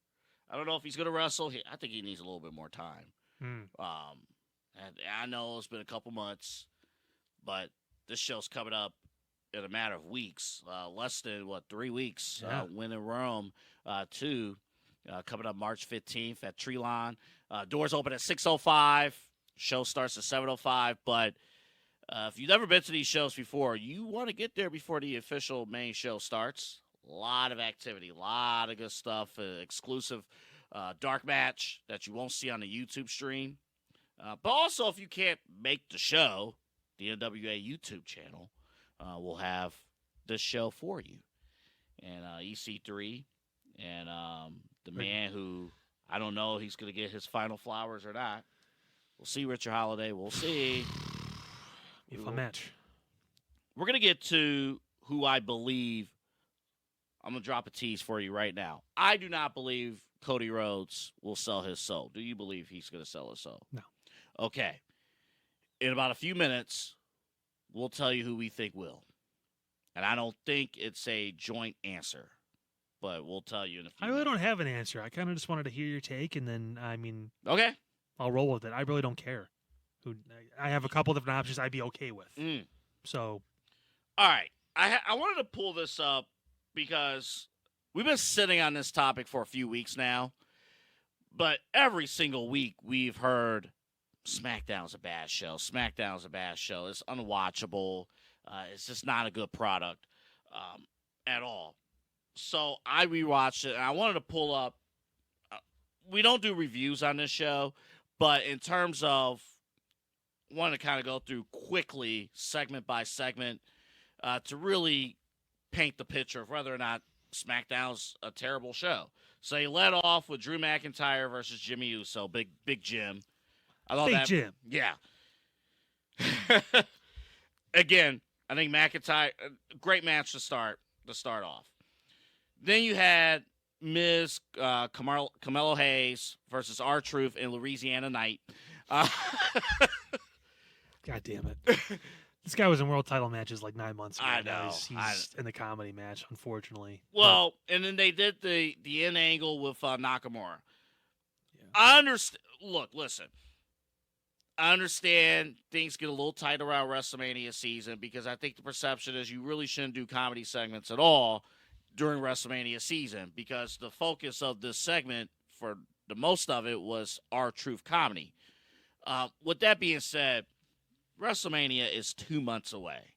Speaker 2: I don't know if he's going to wrestle. I think he needs a little bit more time. And I know it's been a couple months, but this show's coming up in a matter of weeks, less than, 3 weeks, when in Rome, coming up March 15th at Treelawn. Doors open at 6:05. Show starts at 7:05, but if you've never been to these shows before, you want to get there before the official main show starts. A lot of activity, a lot of good stuff, exclusive dark match that you won't see on the YouTube stream. But also, if you can't make the show, the NWA YouTube channel will have this show for you. And EC3 and the man who, I don't know, he's going to get his final flowers or not. We'll see, Richard Holiday. We'll see.
Speaker 1: Be a fun match.
Speaker 2: We're going to get to who I believe. I'm going to drop a tease for you right now. I do not believe Cody Rhodes will sell his soul. Do you believe he's going to sell his soul?
Speaker 1: No.
Speaker 2: Okay. In about a few minutes, we'll tell you who we think will. And I don't think it's a joint answer, but we'll tell you in a few
Speaker 1: I really
Speaker 2: minutes.
Speaker 1: don't have an answer. I kind of just wanted to hear your take, and then,
Speaker 2: Okay.
Speaker 1: I'll roll with it. I really don't care. I have a couple different options I'd be okay with. So,
Speaker 2: All right. I wanted to pull this up because we've been sitting on this topic for a few weeks now, but every single week we've heard SmackDown's a bad show. SmackDown's a bad show. It's unwatchable. It's just not a good product at all. So I rewatched it, and I wanted to pull up. We don't do reviews on this show, but in terms of wanting to kind of go through quickly, segment by segment, to really paint the picture of whether or not SmackDown's a terrible show. So he led off with Drew McIntyre versus Jimmy Uso, Big Jim. I love
Speaker 1: Big
Speaker 2: that.
Speaker 1: Jim.
Speaker 2: Yeah. Again, I think McIntyre, great match to start off. Then you had Miz Carmelo Hayes versus R-Truth and Louisiana Knight.
Speaker 1: God damn it. This guy was in world title matches like 9 months ago.
Speaker 2: I
Speaker 1: Now
Speaker 2: know.
Speaker 1: He's in the comedy match, unfortunately.
Speaker 2: Well, and then they did the end angle with Nakamura.
Speaker 1: Yeah.
Speaker 2: I understand. Look, listen. I understand things get a little tight around WrestleMania season because I think the perception is you really shouldn't do comedy segments at all during WrestleMania season because the focus of this segment for the most of it was R-Truth comedy. With that being said, WrestleMania is 2 months away.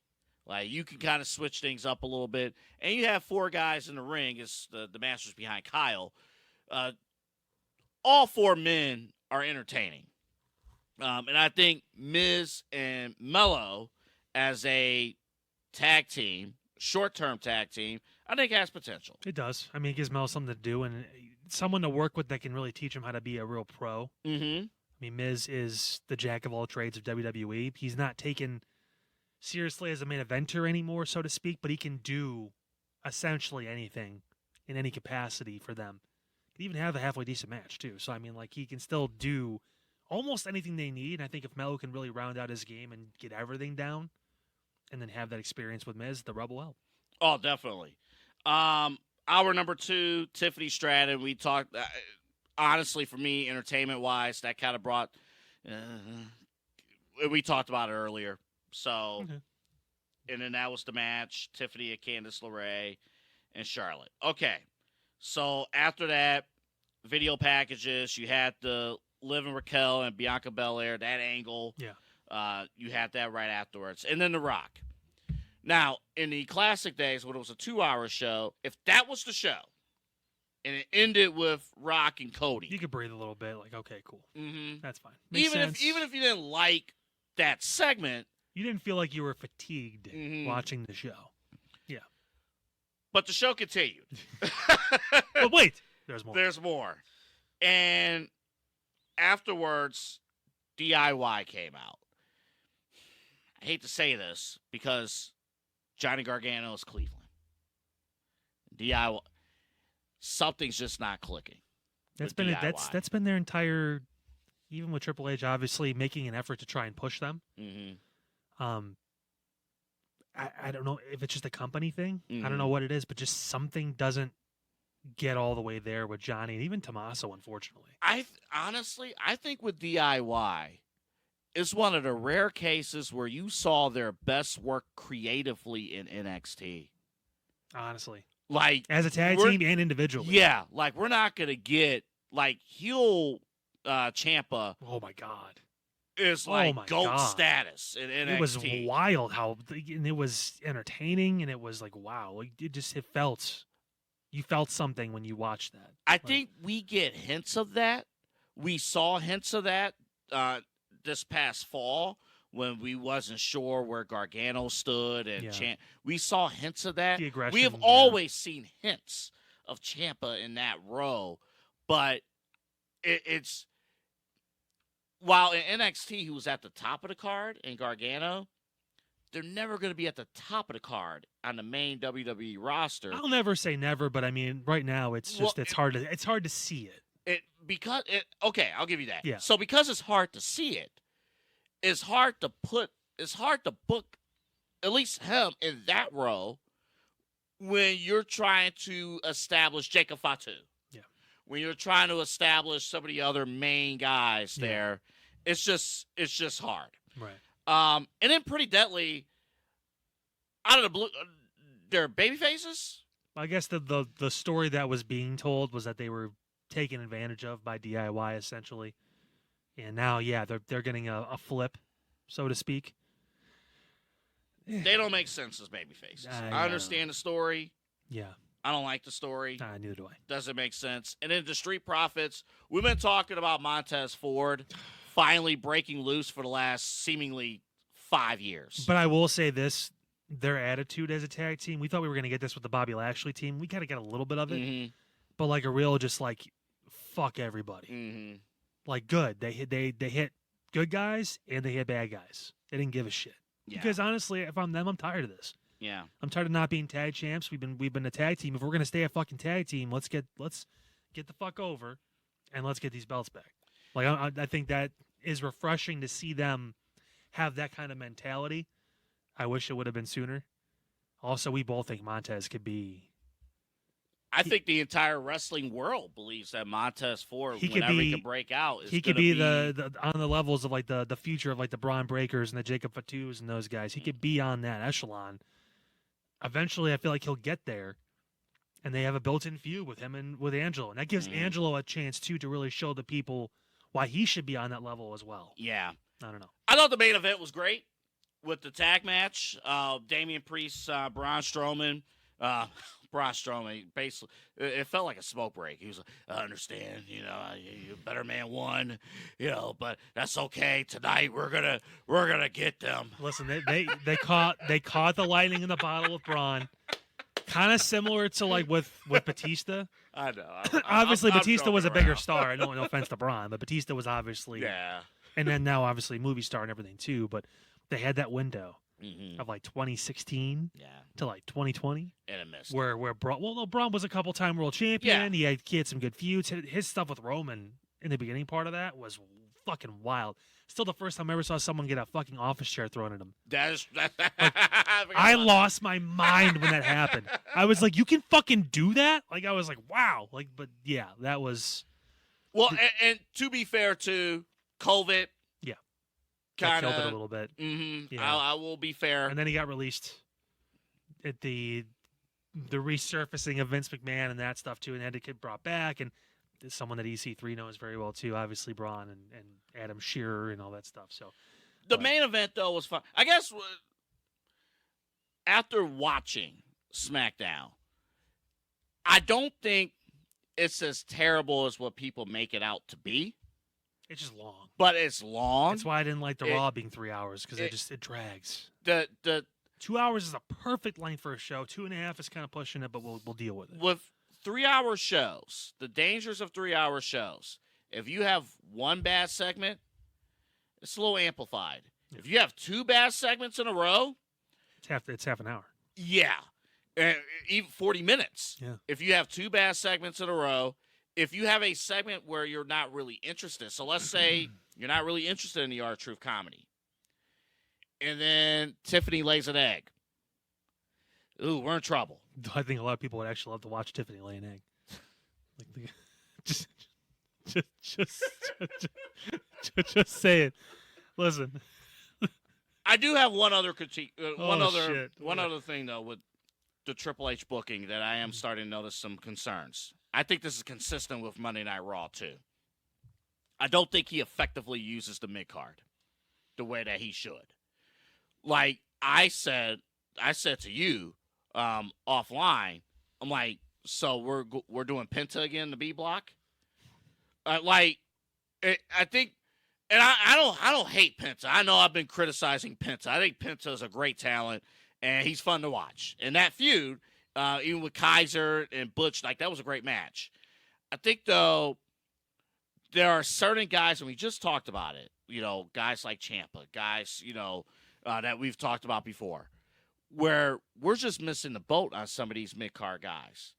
Speaker 2: Like, you can kind of switch things up a little bit. And you have 4 guys in the ring. It's the masters behind Kyle. All 4 men are entertaining. And I think Miz and Mello as a tag team, short-term tag team, I think has potential.
Speaker 1: It does. I mean, it gives Mel something to do and someone to work with that can really teach him how to be a real pro.
Speaker 2: Mm-hmm.
Speaker 1: I mean, Miz is the jack of all trades of WWE. He's not taken seriously as a main eventer anymore, so to speak, but he can do essentially anything in any capacity for them. He can even have a halfway decent match, too. So, I mean, like, he can still do almost anything they need. And I think if Melo can really round out his game and get everything down and then have that experience with Miz, the rub will help.
Speaker 2: Oh, definitely. Hour number 2, Tiffany Stratton. We talked, honestly, for me, entertainment-wise, that kind of brought, we talked about it earlier. So,
Speaker 1: Okay.
Speaker 2: And then that was the match, Tiffany and Candice LeRae and Charlotte. Okay, so after that, video packages, you had the Liv and Raquel and Bianca Belair, that angle.
Speaker 1: Yeah.
Speaker 2: You had that right afterwards. And then The Rock. Now, in the classic days when it was a 2-hour show, if that was the show and it ended with Rock and Cody.
Speaker 1: You could breathe a little bit, like, okay, cool.
Speaker 2: Mm-hmm.
Speaker 1: That's fine. Makes
Speaker 2: Even
Speaker 1: sense.
Speaker 2: if you didn't like that segment,
Speaker 1: You didn't feel like you were fatigued
Speaker 2: Mhm.
Speaker 1: watching the show.
Speaker 2: but the show continued.
Speaker 1: But wait, there's more.
Speaker 2: There's more. And afterwards, DIY came out. I hate to say this because Johnny Gargano is Cleveland. DIY, something's just not clicking.
Speaker 1: That's
Speaker 2: with
Speaker 1: been
Speaker 2: DIY.
Speaker 1: that's been their entire, even with Triple H obviously making an effort to try and push them.
Speaker 2: Mm-hmm.
Speaker 1: I don't know if it's just a company thing. I
Speaker 2: Mhm.
Speaker 1: don't know what it is, but just something doesn't get all the way there with Johnny and even Tommaso, unfortunately.
Speaker 2: Honestly, I think with DIY, it's one of the rare cases where you saw their best work creatively in NXT.
Speaker 1: Honestly,
Speaker 2: Like,
Speaker 1: as a tag
Speaker 2: We're-
Speaker 1: team and individually.
Speaker 2: yeah, like we're not gonna get like heel Ciampa
Speaker 1: Oh my God.
Speaker 2: is
Speaker 1: Oh
Speaker 2: like
Speaker 1: my
Speaker 2: GOAT
Speaker 1: God.
Speaker 2: status in NXT.
Speaker 1: It was wild how, and it was entertaining, and it was like, wow, like you felt something when you watched that.
Speaker 2: I
Speaker 1: Like,
Speaker 2: think we get hints of that. We saw hints of that this past fall when we wasn't sure where Gargano stood and
Speaker 1: Yeah.
Speaker 2: we saw hints of that.
Speaker 1: the aggression.
Speaker 2: We have
Speaker 1: yeah.
Speaker 2: always seen hints of Ciampa in that row, but it's while in NXT he was at the top of the card in Gargano, they're never going to be at the top of the card on the main WWE roster.
Speaker 1: I'll never say never, but I mean, right now it's
Speaker 2: Well,
Speaker 1: just it's hard to see it.
Speaker 2: Okay, I'll give you that.
Speaker 1: Yeah.
Speaker 2: So because it's hard to see it, it's hard to book at least him in that row when you're trying to establish Jacob Fatu.
Speaker 1: Yeah.
Speaker 2: When you're trying to establish some of the other main guys
Speaker 1: Yeah.
Speaker 2: there, it's just hard.
Speaker 1: Right.
Speaker 2: And then Pretty Deadly, out of the blue, they're baby faces.
Speaker 1: I guess the story that was being told was that they were taken advantage of by DIY essentially, and now they're getting a flip, so to speak.
Speaker 2: They don't make sense as baby faces.
Speaker 1: I
Speaker 2: I understand the story.
Speaker 1: Yeah,
Speaker 2: I don't like the story.
Speaker 1: neither do I.
Speaker 2: Doesn't make sense. And then the Street Profits, we've been talking about Montez Ford finally breaking loose for the last seemingly 5 years.
Speaker 1: But I will say this: their attitude as a tag team. We thought we were going to get this with the Bobby Lashley team. We kind of got a little bit of it,
Speaker 2: Mhm,
Speaker 1: but like a real just like fuck everybody.
Speaker 2: mhm.
Speaker 1: Like good. They hit good guys and they hit bad guys. They didn't give a shit.
Speaker 2: Yeah.
Speaker 1: Because honestly, if I'm them, I'm tired of this.
Speaker 2: Yeah.
Speaker 1: I'm tired of not being tag champs. We've been a tag team. If we're gonna stay a fucking tag team, let's get the fuck over, and let's get these belts back. Like I think that is refreshing to see them have that kind of mentality. I wish it would have been sooner. Also, we both think Montez could be.
Speaker 2: I think the entire wrestling world believes that Montez Ford,
Speaker 1: He could
Speaker 2: whenever he
Speaker 1: be-
Speaker 2: can break out, is
Speaker 1: He could
Speaker 2: gonna
Speaker 1: be the on the levels of like the future of like the Braun Breakers and the Jacob Fatus and those guys. He could be on that echelon. Eventually, I feel like he'll get there. and they have a built-in feud with him and with Angelo, and that gives Angelo a chance too to really show the people why he should be on that level as well.
Speaker 2: Yeah.
Speaker 1: I don't know.
Speaker 2: I thought the main event was great with the tag match. Damian Priest, Braun Strowman. Braun Strowman, basically, it felt like a smoke break. He was like, I understand, you better man won, but that's okay. Tonight we're gonna get them.
Speaker 1: Listen, they caught the lightning in the bottle with Braun. Kind of similar to like with Batista.
Speaker 2: I know.
Speaker 1: Obviously,
Speaker 2: I'm
Speaker 1: Batista was a
Speaker 2: joking
Speaker 1: bigger
Speaker 2: around.
Speaker 1: star. No offense to Braun, but Batista was obviously,
Speaker 2: Yeah.
Speaker 1: and then now obviously movie star and everything too. But they had that window
Speaker 2: Mm-hmm.
Speaker 1: of like 2016
Speaker 2: Yeah.
Speaker 1: to like 2020,
Speaker 2: And it missed.
Speaker 1: where Braun. Well, no, Braun was a couple-time world champion.
Speaker 2: Yeah.
Speaker 1: He had some good feuds. His stuff with Roman in the beginning part of that was fucking wild. Still, the first time I ever saw someone get a fucking office chair thrown at him. I lost my mind when that happened. I was like, you can fucking do that? Like, I was like, wow. Like, but yeah, that was.
Speaker 2: Well, and to be fair to COVID,
Speaker 1: That
Speaker 2: kind
Speaker 1: killed it a
Speaker 2: of.
Speaker 1: little bit.
Speaker 2: Yeah. I will be fair.
Speaker 1: And then he got released at the resurfacing of Vince McMahon and that stuff too, and had to get brought back. And someone that EC3 knows very well too, obviously Braun and Adam Shearer and all that stuff. So
Speaker 2: The
Speaker 1: But-
Speaker 2: main event, though, was fun. I guess after watching SmackDown, I don't think it's as terrible as what people make it out to be,
Speaker 1: it's just long.
Speaker 2: but it's long.
Speaker 1: That's why I didn't like the
Speaker 2: It-
Speaker 1: Raw being 3 hours because
Speaker 2: it-
Speaker 1: it drags.
Speaker 2: The
Speaker 1: 2 hours is a perfect length for a show. 2.5 is kind of pushing it, but we'll deal with it.
Speaker 2: with 3-hour shows, the dangers of 3-hour shows. If you have one bad segment, it's a little amplified. If you have 2 bad segments in a row,
Speaker 1: It's half an hour.
Speaker 2: yeah, even 40 minutes.
Speaker 1: Yeah.
Speaker 2: If you have 2 bad segments in a row, if you have a segment where you're not really interested, so let's say you're not really interested in the Art of Truth comedy, and then Tiffany lays an egg. Ooh, we're in trouble.
Speaker 1: I think a lot of people would actually love to watch Tiffany lay an egg. Like the, just say it. Listen,
Speaker 2: I do have one other critique. One
Speaker 1: Oh,
Speaker 2: other
Speaker 1: shit.
Speaker 2: one other thing though with the Triple H booking that I am starting to notice some concerns. I think this is consistent with Monday Night Raw too. I don't think he effectively uses the mid card the way that he should. Like I said to you offline, I'm like, so we're doing Penta again, the B block. I think. And I don't hate Penta. I know I've been criticizing Penta. I think Penta is a great talent, and he's fun to watch. And that feud, even with Kaiser and Butch, like that was a great match. I think though, there are certain guys, and we just talked about it. Guys like Ciampa, guys, that we've talked about before, where we're just missing the boat on some of these mid card guys.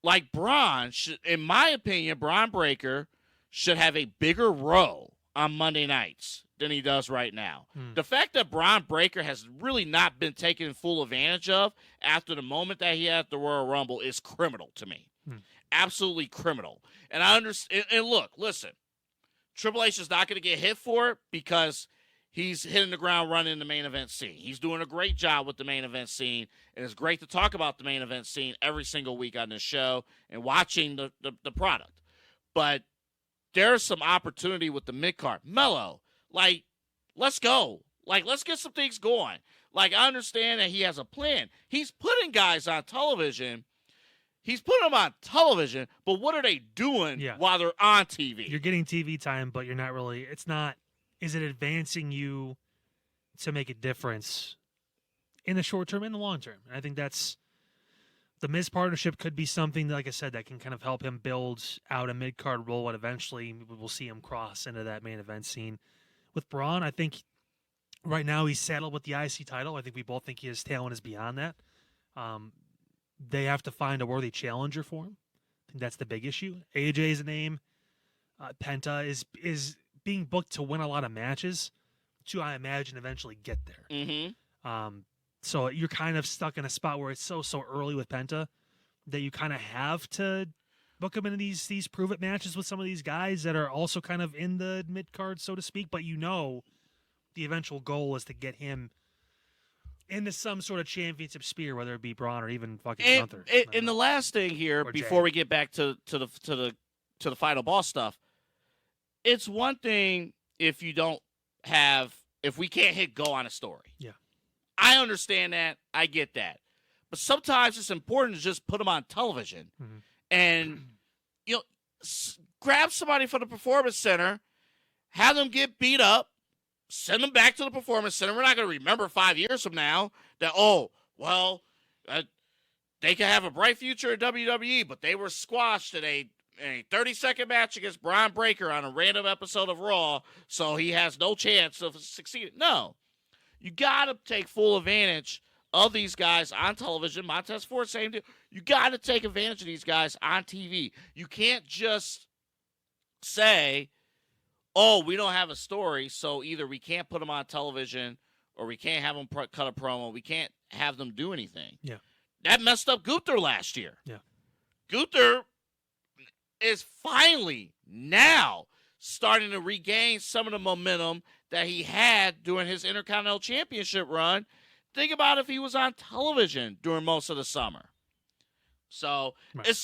Speaker 2: Like Braun, in my opinion, Braun Breaker should have a bigger role on Monday nights than he does right now. The fact that Braun Breaker has really not been taken full advantage of after the moment that he had at the Royal Rumble is criminal to me. Absolutely criminal. And I understand. And look, listen, Triple H is not going to get hit for it because he's hitting the ground running in the main event scene. He's doing a great job with the main event scene, and it's great to talk about the main event scene every single week on this show and watching the product. But there's some opportunity with the mid-card. Mello, like, let's go. Like, let's get some things going. Like, I understand that he has a plan. He's putting guys on television. He's putting them on television, but what are they doing while they're on TV?
Speaker 1: you're getting TV time, but you're not really. It's not. Is it advancing you to make a difference in the short term and the long term? And I think that's the Miz partnership could be something, like I said, that can kind of help him build out a mid card role, and eventually we'll see him cross into that main event scene. With Braun, I think right now he's saddled with the IC title. I think we both think his talent is beyond that. They have to find a worthy challenger for him. I think that's the big issue. AJ is a name. Penta is being booked to win a lot of matches to, I imagine, eventually get there.
Speaker 2: Mm-hmm.
Speaker 1: So you're kind of stuck in a spot where it's so early with Penta that you kind of have to book him into these prove it matches with some of these guys that are also kind of in the mid card, so to speak. But the eventual goal is to get him into some sort of championship spear, whether it be Braun or even fucking
Speaker 2: And,
Speaker 1: Gunther.
Speaker 2: and the last thing here,
Speaker 1: Or
Speaker 2: before
Speaker 1: Jay.
Speaker 2: we get back to the final boss stuff, it's one thing if you don't have if we can't hit go on a story.
Speaker 1: Yeah.
Speaker 2: I understand that. I get that. But sometimes it's important to just put them on television
Speaker 1: Mhm.
Speaker 2: and grab somebody from the performance center, have them get beat up, send them back to the performance center. We're not going to remember 5 years from now that, they could have a bright future in WWE, but they were squashed in a 30-second match against Braun Breaker on a random episode of Raw, so he has no chance of succeeding. No. You got to take full advantage of these guys on television. Montez Ford, same deal. You got to take advantage of these guys on TV. You can't just say, we don't have a story, so either we can't put them on television or we can't have them cut a promo. We can't have them do anything.
Speaker 1: Yeah.
Speaker 2: That messed up Gunther last year.
Speaker 1: Yeah.
Speaker 2: Gunther is finally now starting to regain some of the momentum that he had during his Intercontinental Championship run. Think about if he was on television during most of the summer. So
Speaker 1: Right.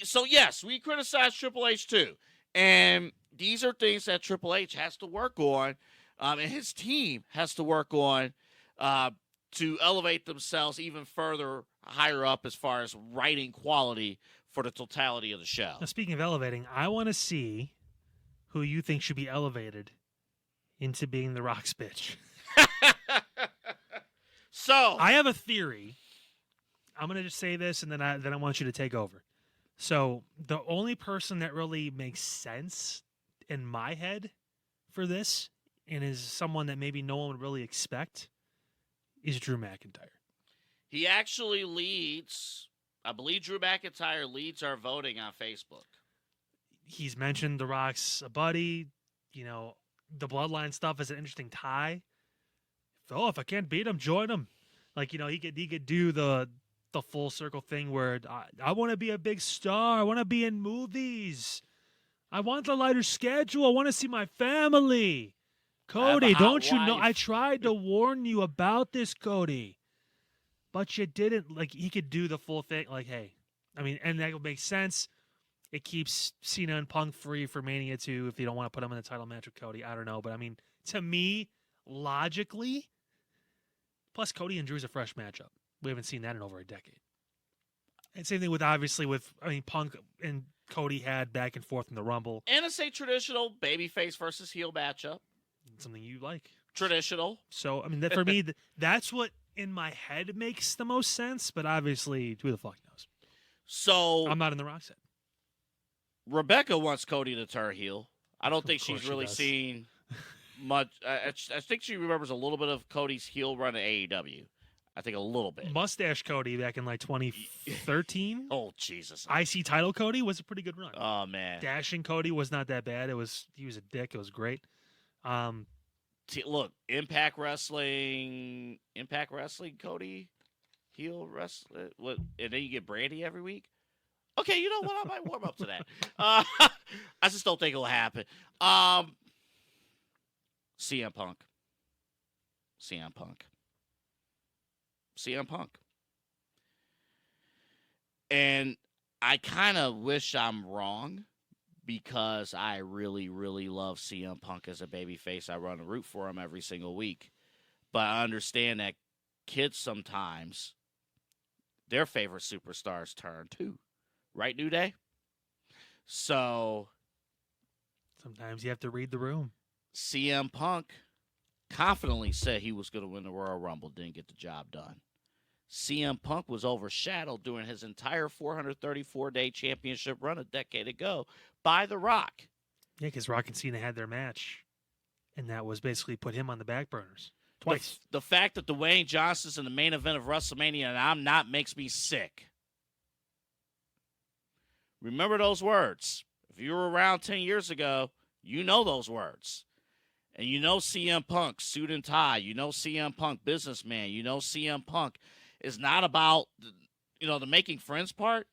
Speaker 2: So yes, we criticize Triple H too, and these are things that Triple H has to work on, and his team has to work on to elevate themselves even further higher up as far as writing quality for the totality of the show.
Speaker 1: Now, speaking of elevating, I want to see who you think should be elevated into being the Rock's bitch.
Speaker 2: So
Speaker 1: I have a theory. I'm gonna just say this, and then I want you to take over. So the only person that really makes sense in my head for this, and is someone that maybe no one would really expect, is Drew McIntyre.
Speaker 2: he actually leads. I believe Drew McIntyre leads our voting on Facebook.
Speaker 1: He's mentioned the Rock's a buddy. The bloodline stuff is an interesting tie. If I can't beat him, join him. He could do the full circle thing where I want to be a big star. I want to be in movies. I want the lighter schedule. I want to see my family. Cody,
Speaker 2: hot
Speaker 1: don't you know?
Speaker 2: wife.
Speaker 1: I tried to warn you about this, Cody, but you didn't. He could do the full thing. And that would make sense. It keeps Cena and Punk free for Mania 2 if you don't want to put them in a title match with Cody. I don't know. But, to me, logically, plus Cody and Drew's a fresh matchup. We haven't seen that in over a decade. And same thing with Punk and Cody had back and forth in the Rumble.
Speaker 2: And it's a traditional babyface versus heel matchup.
Speaker 1: Something you like.
Speaker 2: Traditional.
Speaker 1: So, that for me, that's what in my head makes the most sense. But obviously, who the fuck knows?
Speaker 2: So
Speaker 1: I'm not in the Rock's head.
Speaker 2: Rebecca wants Cody to turn heel. I don't think
Speaker 1: course
Speaker 2: she's
Speaker 1: she
Speaker 2: really
Speaker 1: does.
Speaker 2: seen much. I think she remembers a little bit of Cody's heel run at AEW. I think a little bit.
Speaker 1: Mustache Cody back in 2013.
Speaker 2: Oh, Jesus.
Speaker 1: IC title Cody was a pretty good run.
Speaker 2: Oh, man.
Speaker 1: Dashing Cody was not that bad. He was a dick. It was great.
Speaker 2: Look, Impact Wrestling, Cody, heel wrestling. What? And then you get Brandy every week? Okay, you know what? I might warm up to that. I just don't think it'll happen. CM Punk. And I kind of wish I'm wrong because I really, really love CM Punk as a babyface. I run a root for him every single week. But I understand that kids sometimes, their favorite superstars turn too. Right, New Day? So
Speaker 1: Sometimes you have to read the room.
Speaker 2: CM Punk confidently said he was going to win the Royal Rumble, didn't get the job done. CM Punk was overshadowed during his entire 434-day championship run a decade ago by The Rock.
Speaker 1: Yeah, because Rock and Cena had their match, and that was basically put him on the back burners twice.
Speaker 2: The fact that Dwayne Johnson's in the main event of WrestleMania and I'm not makes me sick. Remember those words. If you were around 10 years ago, you know those words. And you know CM Punk, suit and tie. You know CM Punk, businessman. You know CM Punk is not about, the making friends part.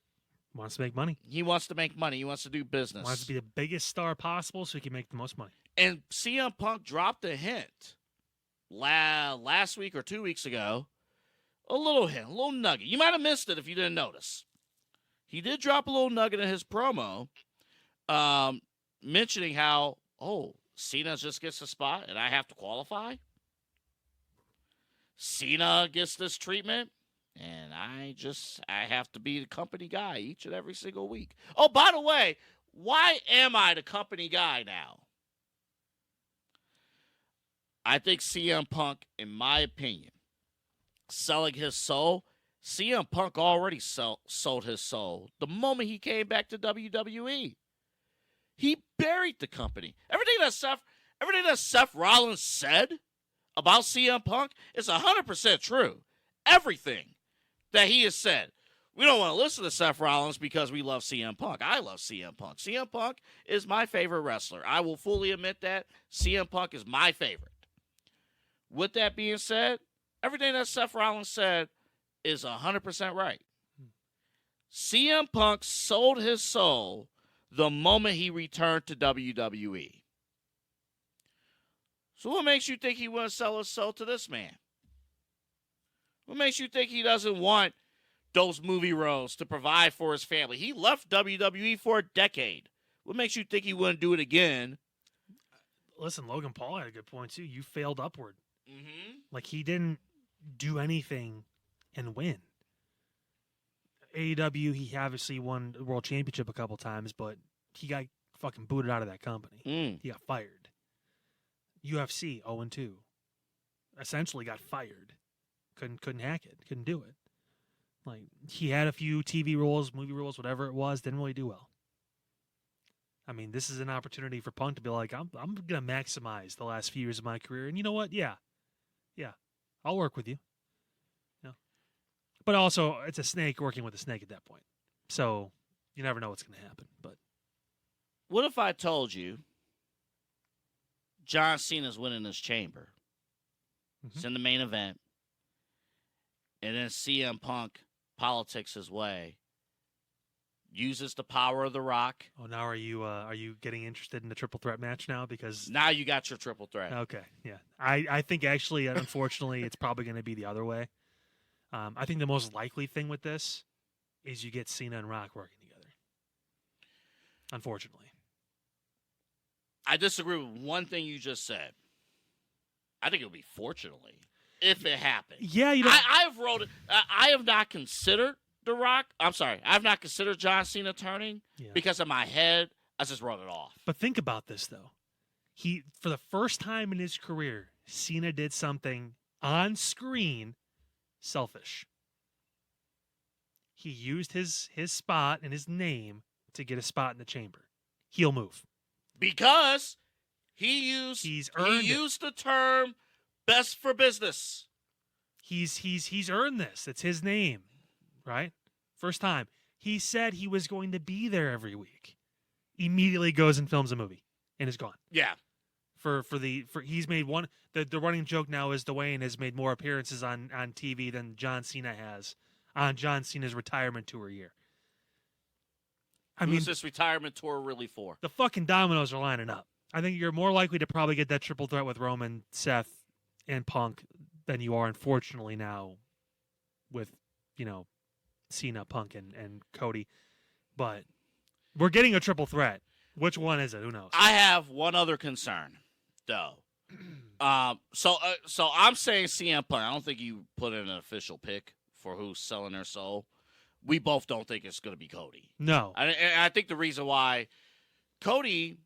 Speaker 1: Wants to make money.
Speaker 2: He wants to make money. He wants to do business.
Speaker 1: Wants to be the biggest star possible so he can make the most money.
Speaker 2: And CM Punk dropped a hint last week or 2 weeks ago, a little hint, a little nugget. You might have missed it if you didn't notice. He did drop a little nugget in his promo, mentioning how, Cena just gets a spot and I have to qualify. Cena gets this treatment and I have to be the company guy each and every single week. Oh, by the way, why am I the company guy now? I think CM Punk, in my opinion, selling his soul. CM Punk already sold his soul the moment he came back to WWE. He buried the company. Everything that Seth Rollins said about CM Punk is 100% true. Everything that he has said. We don't want to listen to Seth Rollins because we love CM Punk. I love CM Punk. CM Punk is my favorite wrestler. I will fully admit that. CM Punk is my favorite. With that being said, everything that Seth Rollins said is 100% right. CM Punk sold his soul the moment he returned to WWE. So what makes you think he wouldn't sell his soul to this man? What makes you think he doesn't want those movie roles to provide for his family? He left WWE for a decade. What makes you think he wouldn't do it again?
Speaker 1: Listen, Logan Paul had a good point, too. You failed upward.
Speaker 2: Mm-hmm.
Speaker 1: Like, he didn't do anything and win. AEW, he obviously won the World Championship a couple times, but he got fucking booted out of that company. He got fired. UFC, 0-2. Essentially got fired. Couldn't hack it. Couldn't do it. Like, he had a few TV roles, movie roles, whatever it was, didn't really do well. I mean, this is an opportunity for Punk to be like, I'm going to maximize the last few years of my career. And you know what? Yeah, I'll work with you. Yeah. But also, it's a snake working with a snake at that point. So you never know what's going to happen. But
Speaker 2: what if I told you John Cena's winning this chamber? It's in the main event. And then CM Punk politics his way. Uses the power of The Rock.
Speaker 1: Oh, now are you getting interested in the triple threat match now? Because
Speaker 2: now you got your triple threat.
Speaker 1: Okay, yeah. I think actually, unfortunately, it's probably going to be the other way. I think the most likely thing with this is you get Cena and Rock working together. Unfortunately.
Speaker 2: I disagree with one thing you just said. I think it'll be fortunately if it happens.
Speaker 1: Yeah, you know.
Speaker 2: I have not considered The Rock. I'm sorry. I have not considered John Cena turning because in my head, I just wrote it off.
Speaker 1: But think about this, though. For the first time in his career, Cena did something on screen selfish. He used his spot and his name to get a spot in the chamber. Heel move.
Speaker 2: Because he used the term best for business.
Speaker 1: He's earned this. It's his name, right? First time. He said he was going to be there every week. Immediately goes and films a movie and is gone.
Speaker 2: Yeah.
Speaker 1: He's made one. The running joke now is Dwayne has made more appearances on TV than John Cena has on John Cena's retirement tour year.
Speaker 2: Who's this retirement tour really for?
Speaker 1: The fucking dominoes are lining up. I think you're more likely to probably get that triple threat with Roman, Seth, and Punk than you are, unfortunately, now with, Cena, Punk, and Cody. But we're getting a triple threat. Which one is it? Who knows?
Speaker 2: I have one other concern, though. So I'm saying CM Punk. I don't think you put in an official pick for who's selling their soul. We both don't think it's going to be Cody.
Speaker 1: No.
Speaker 2: And I think the reason why Cody,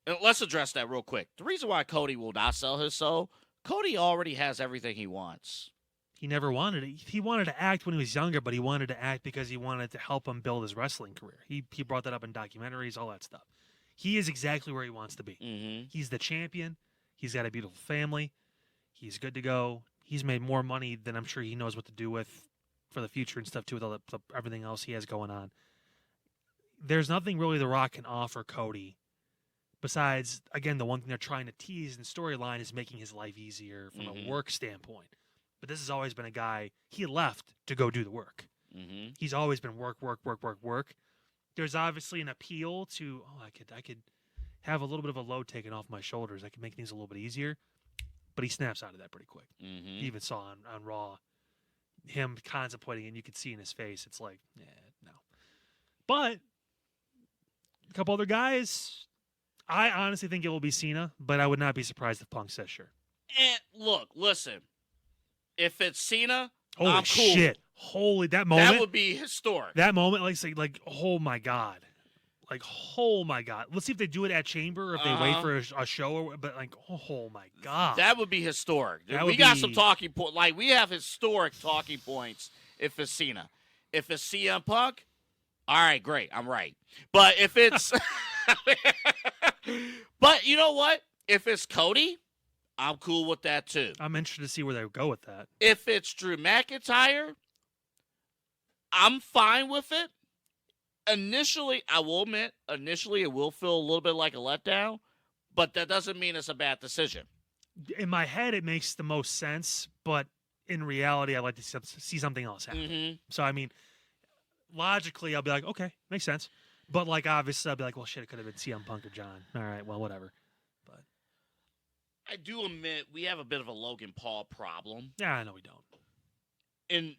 Speaker 2: and let's address that real quick. The reason why Cody will not sell his soul, Cody already has everything he wants.
Speaker 1: He never wanted it. He wanted to act when he was younger, but he wanted to act because he wanted to help him build his wrestling career. He brought that up in documentaries, all that stuff. He is exactly where he wants to be.
Speaker 2: Mm-hmm.
Speaker 1: He's the champion. He's got a beautiful family. He's good to go. He's made more money than I'm sure he knows what to do with for the future and stuff, too, with all everything else he has going on. There's nothing really The Rock can offer Cody besides, again, the one thing they're trying to tease in storyline is making his life easier from a work standpoint. But this has always been a guy, he left to go do the work.
Speaker 2: Mm-hmm.
Speaker 1: He's always been work. There's obviously an appeal to, I could have a little bit of a load taken off my shoulders. I could make things a little bit easier. but he snaps out of that pretty quick.
Speaker 2: Mm-hmm.
Speaker 1: You even saw on Raw him contemplating, and you could see in his face, it's like, no. But a couple other guys, I honestly think it will be Cena, but I would not be surprised if Punk says sure.
Speaker 2: And look, listen, if it's Cena,
Speaker 1: Holy
Speaker 2: I'm cool.
Speaker 1: shit! Holy that moment!
Speaker 2: That would be historic.
Speaker 1: That moment, like, oh my god, like, oh my god. Let's see if they do it at Chamber, or if they wait for a show, but like, oh my god,
Speaker 2: That would be historic.
Speaker 1: That
Speaker 2: We
Speaker 1: would
Speaker 2: got
Speaker 1: be-
Speaker 2: some talking points. Like, we have historic talking points if it's Cena. If it's CM Punk, all right, great. I'm right. But if it's... But you know what? If it's Cody, I'm cool with that too.
Speaker 1: I'm interested to see where they go with that.
Speaker 2: If it's Drew McIntyre, I'm fine with it. Initially, I will admit, it will feel a little bit like a letdown, but that doesn't mean it's a bad decision.
Speaker 1: In my head, it makes the most sense, but in reality, I like to see something else happen.
Speaker 2: Mm-hmm.
Speaker 1: So, I mean, logically, I'll be like, okay, makes sense. But, like, obviously, I'll be like, well, shit, it could have been CM Punk or John. All right, well, whatever. But
Speaker 2: I do admit we have a bit of a Logan Paul problem.
Speaker 1: yeah, I know we don't.
Speaker 2: In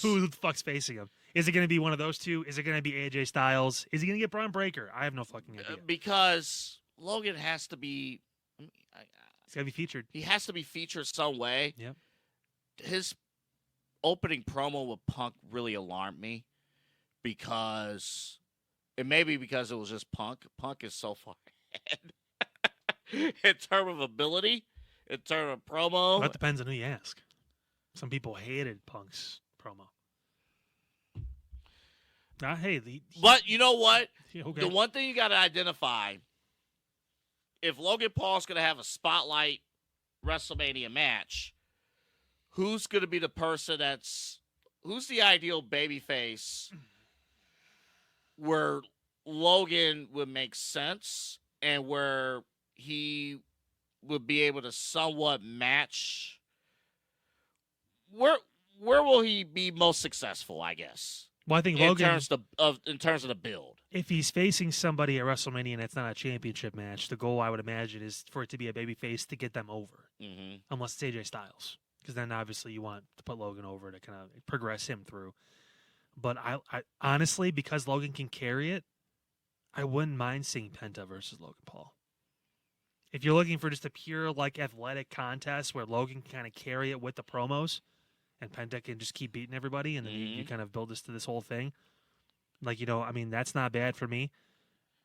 Speaker 1: Who the fuck's facing him? Is it going to be one of those two? Is it going to be AJ Styles? Is he going to get Braun Breaker? I have no fucking idea.
Speaker 2: because Logan has to be.
Speaker 1: He's got to be featured.
Speaker 2: He has to be featured some way.
Speaker 1: Yep.
Speaker 2: His opening promo with Punk really alarmed me because it may be because it was just Punk. Punk is so far ahead in terms of ability, in terms of promo.
Speaker 1: Well, that depends on who you ask. Some people hated Punk's promo. Hey,
Speaker 2: But you know what?
Speaker 1: okay.
Speaker 2: The one thing you got to identify, if Logan Paul's going to have a spotlight WrestleMania match, who's going to be the person who's the ideal babyface where Logan would make sense and where he would be able to somewhat match? Where will he be most successful, I guess?
Speaker 1: Well, I think
Speaker 2: In
Speaker 1: Logan,
Speaker 2: terms of the build.
Speaker 1: if he's facing somebody at WrestleMania and it's not a championship match, the goal, I would imagine, is for it to be a babyface to get them over.
Speaker 2: Mm-hmm.
Speaker 1: Unless it's AJ Styles. Because then obviously you want to put Logan over to kind of progress him through. But I honestly, because Logan can carry it, I wouldn't mind seeing Penta versus Logan Paul. If you're looking for just a pure, like, athletic contest where Logan can kind of carry it with the promos and Penta can just keep beating everybody and then you kind of build this to this whole thing. Like, I mean, that's not bad for me.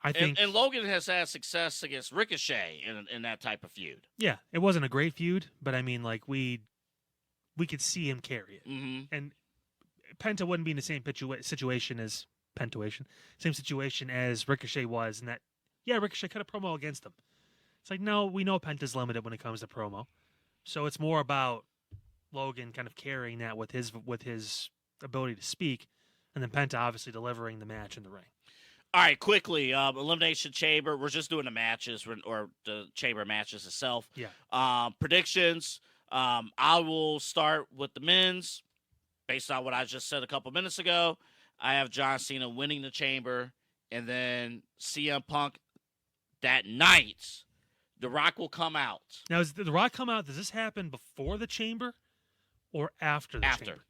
Speaker 1: I think,
Speaker 2: and Logan has had success against Ricochet in that type of feud.
Speaker 1: yeah, it wasn't a great feud, but I mean, like, we could see him carry it.
Speaker 2: Mm-hmm.
Speaker 1: And Penta wouldn't be in the same situation as same situation as Ricochet was, in that, yeah, Ricochet cut a promo against him. It's like, no, we know Penta's limited when it comes to promo, so it's more about Logan kind of carrying that with his ability to speak, and then Penta obviously delivering the match in the ring.
Speaker 2: All right, quickly, Elimination Chamber. We're just doing the matches or the Chamber matches itself.
Speaker 1: Yeah.
Speaker 2: Predictions. I will start with the men's. Based on what I just said a couple minutes ago, I have John Cena winning the Chamber, and then CM Punk that night, The Rock will come out.
Speaker 1: Now, does The Rock come out? Does this happen before the Chamber or after the
Speaker 2: After.
Speaker 1: Chamber?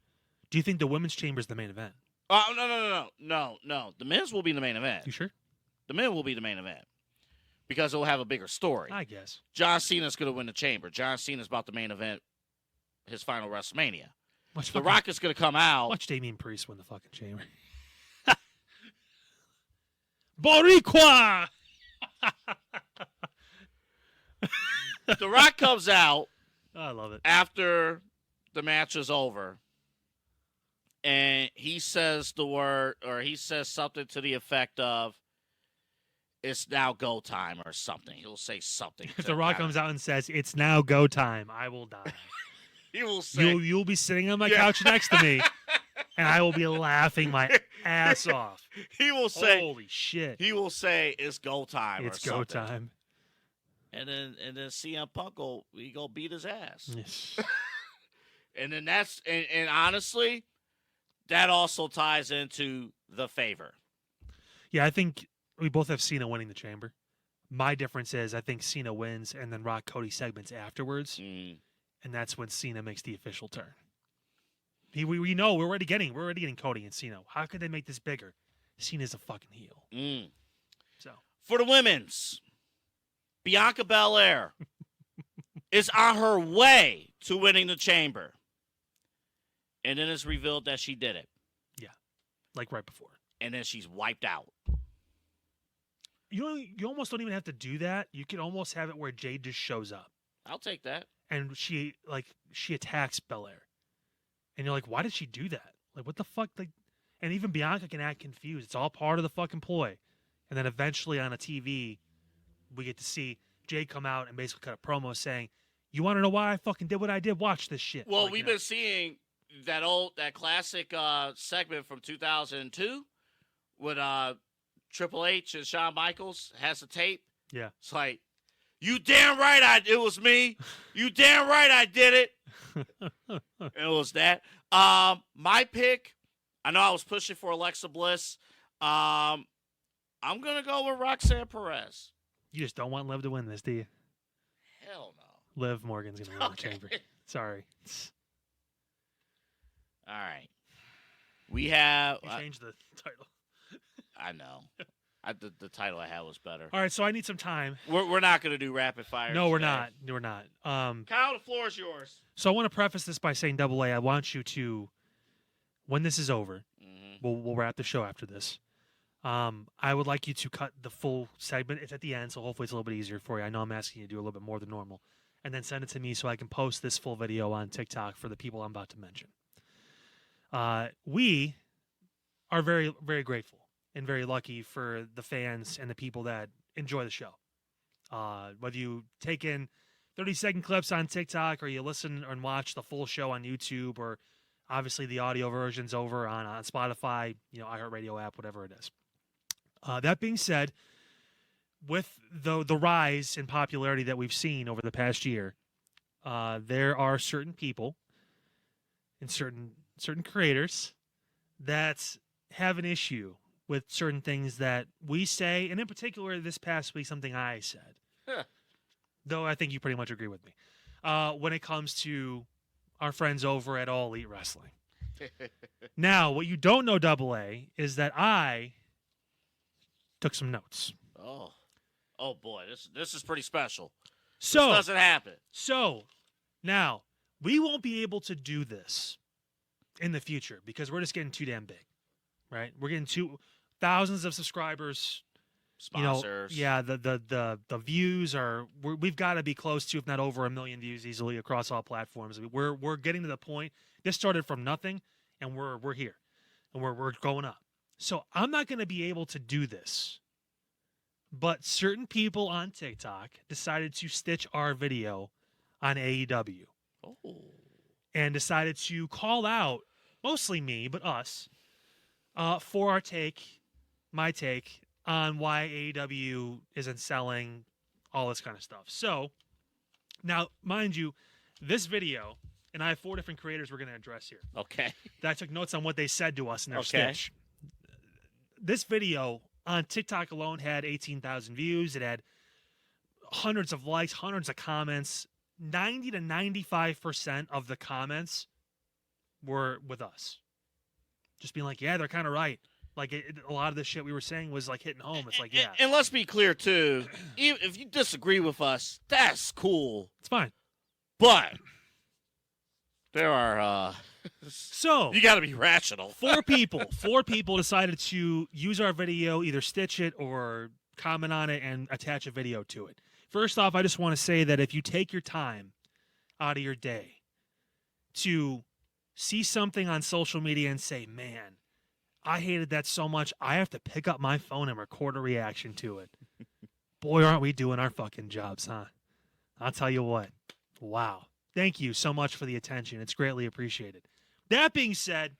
Speaker 1: Do you think the Women's Chamber is the main event?
Speaker 2: Oh, no. The men's will be the main event.
Speaker 1: You sure?
Speaker 2: The men will be the main event because it will have a bigger story.
Speaker 1: I guess.
Speaker 2: John Cena's going to win the Chamber. John Cena's about the main event, his final WrestleMania.
Speaker 1: Watch
Speaker 2: The Rock is going to come out.
Speaker 1: Watch Damian Priest win the fucking Chamber. Boricua!
Speaker 2: The Rock comes out
Speaker 1: I love it.
Speaker 2: after the match is over, and he says the word, or he says something to the effect of, "It's now go time," or something. He'll say something.
Speaker 1: If The Rock comes out and says, "It's now go time," I will die.
Speaker 2: he will say,
Speaker 1: You'll be sitting on my
Speaker 2: Yeah.
Speaker 1: couch next to me, and I will be laughing my ass off.
Speaker 2: he will say,
Speaker 1: Holy shit.
Speaker 2: he will say, "It's go time."
Speaker 1: It's
Speaker 2: or
Speaker 1: go
Speaker 2: something.
Speaker 1: time.
Speaker 2: And then CM Punk will beat his ass.
Speaker 1: Yes.
Speaker 2: And then and honestly, that also ties into the favor.
Speaker 1: Yeah, I think we both have Cena winning the Chamber. My difference is I think Cena wins and then Rock Cody segments afterwards,
Speaker 2: Mm.
Speaker 1: and that's when Cena makes the official turn. We know we're already getting Cody and Cena. How could they make this bigger? Cena's a fucking heel.
Speaker 2: Mm.
Speaker 1: So
Speaker 2: For the women's, Bianca Belair is on her way to winning the Chamber. And then it's revealed that she did it.
Speaker 1: like right before.
Speaker 2: And then she's wiped out.
Speaker 1: You almost don't even have to do that. You can almost have it where Jade just shows up
Speaker 2: I'll take that.
Speaker 1: and she attacks Belair, and you're like, why did she do that? Like, what the fuck? Like, and even Bianca can act confused. It's all part of the fucking ploy. And then eventually on a TV, we get to see Jade come out and basically cut a promo saying, "You want to know why I fucking did what I did? Watch this shit."
Speaker 2: Well,
Speaker 1: Like,
Speaker 2: we've been seeing that classic segment from 2002 with Triple H and Shawn Michaels has the tape.
Speaker 1: Yeah.
Speaker 2: It's like, you damn right it was me. You damn right I did it. It was that. My pick, I know I was pushing for Alexa Bliss. I'm going to go with Roxanne Perez.
Speaker 1: You just don't want Liv to win this, do you?
Speaker 2: Hell no.
Speaker 1: Liv Morgan's gonna win
Speaker 2: Okay.
Speaker 1: the Chamber. Sorry.
Speaker 2: All right. We have,
Speaker 1: You changed the title.
Speaker 2: I know. The title I had was better.
Speaker 1: All right, so I need some time.
Speaker 2: We're not going to do rapid fire.
Speaker 1: No, we're
Speaker 2: today.
Speaker 1: not. No, we're not.
Speaker 2: Kyle, the floor is yours.
Speaker 1: So I want to preface this by saying, Double A, I want you to, when this is over,
Speaker 2: Mm-hmm.
Speaker 1: we'll wrap the show after this. I would like you to cut the full segment. It's at the end, so hopefully it's a little bit easier for you. I know I'm asking you to do a little bit more than normal. And then send it to me so I can post this full video on TikTok for the people I'm about to mention. We are very, very grateful and very lucky for the fans and the people that enjoy the show. Whether you take in 30-second clips on TikTok or you listen and watch the full show on YouTube, or obviously the audio version's over on Spotify, iHeartRadio app, whatever it is. That being said, with the rise in popularity that we've seen over the past year, there are certain people and certain creators that have an issue with certain things that we say, and in particular this past week, something I said.
Speaker 2: Huh.
Speaker 1: Though I think you pretty much agree with me. When it comes to our friends over at All Elite Wrestling. Now, what you don't know, Double A, is that I took some notes.
Speaker 2: Oh boy, this is pretty special.
Speaker 1: So
Speaker 2: This doesn't happen.
Speaker 1: So, now, we won't be able to do this in the future because we're just getting too damn big, right? We're getting thousands of subscribers.
Speaker 2: Sponsors.
Speaker 1: The views are we've got to be close to, if not over, 1 million views easily across all platforms. I mean, we're getting to the point. This started from nothing, and we're here, and we're going up. So I'm not going to be able to do this. But certain people on TikTok decided to stitch our video on AEW
Speaker 2: Oh.
Speaker 1: and decided to call out, mostly me, but us, for my take on why AEW isn't selling, all this kind of stuff. So, now, mind you, this video, and I have 4 different creators we're going to address here,
Speaker 2: Okay.
Speaker 1: that I took notes on what they said to us in their
Speaker 2: Okay.
Speaker 1: stitch. This video on TikTok alone had 18,000 views. It had hundreds of likes, hundreds of comments. 90 to 95% of the comments were with us. Just being like, yeah, they're kind of right. Like, a lot of the shit we were saying was, like, hitting home. It's like, yeah,
Speaker 2: And let's be clear, too. If you disagree with us, that's cool.
Speaker 1: it's fine.
Speaker 2: But there are,
Speaker 1: So,
Speaker 2: you got to be rational.
Speaker 1: 4 people decided to use our video, either stitch it or comment on it and attach a video to it. First off, I just want to say that if you take your time out of your day to see something on social media and say, man, I hated that so much, I have to pick up my phone and record a reaction to it. Boy, aren't we doing our fucking jobs, huh? I'll tell you what. Wow. Thank you so much for the attention. It's greatly appreciated. That being said,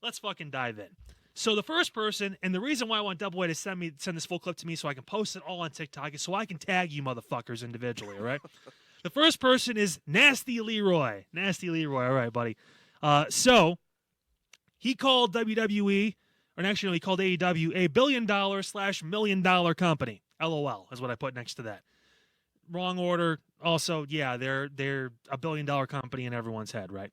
Speaker 1: let's fucking dive in. So the first person, and the reason why I want Double A to send this full clip to me so I can post it all on TikTok is so I can tag you motherfuckers individually, all right? The first person is Nasty Leroy. Nasty Leroy, all right, buddy. So he called WWE, or actually no, he called AEW a $1 billion/$1 million company. LOL is what I put next to that. Wrong order. Also, yeah, they're a $1 billion company in everyone's head, right?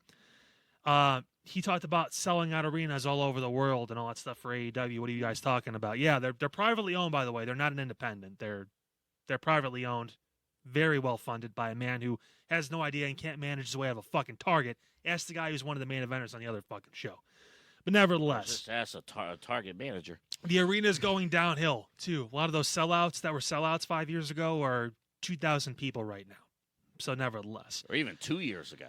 Speaker 1: He talked about selling out arenas all over the world and all that stuff for AEW. What are you guys talking about? Yeah, they're privately owned, by the way. They're not an independent. They're privately owned, very well funded by a man who has no idea and can't manage his way out of a fucking Target. Ask the guy who's one of the main eventers on the other fucking show. But nevertheless,
Speaker 2: Just ask a Target manager.
Speaker 1: the arena's going downhill too. A lot of those sellouts that were sellouts 5 years ago are 2,000 people right now. So nevertheless,
Speaker 2: Or even 2 years ago.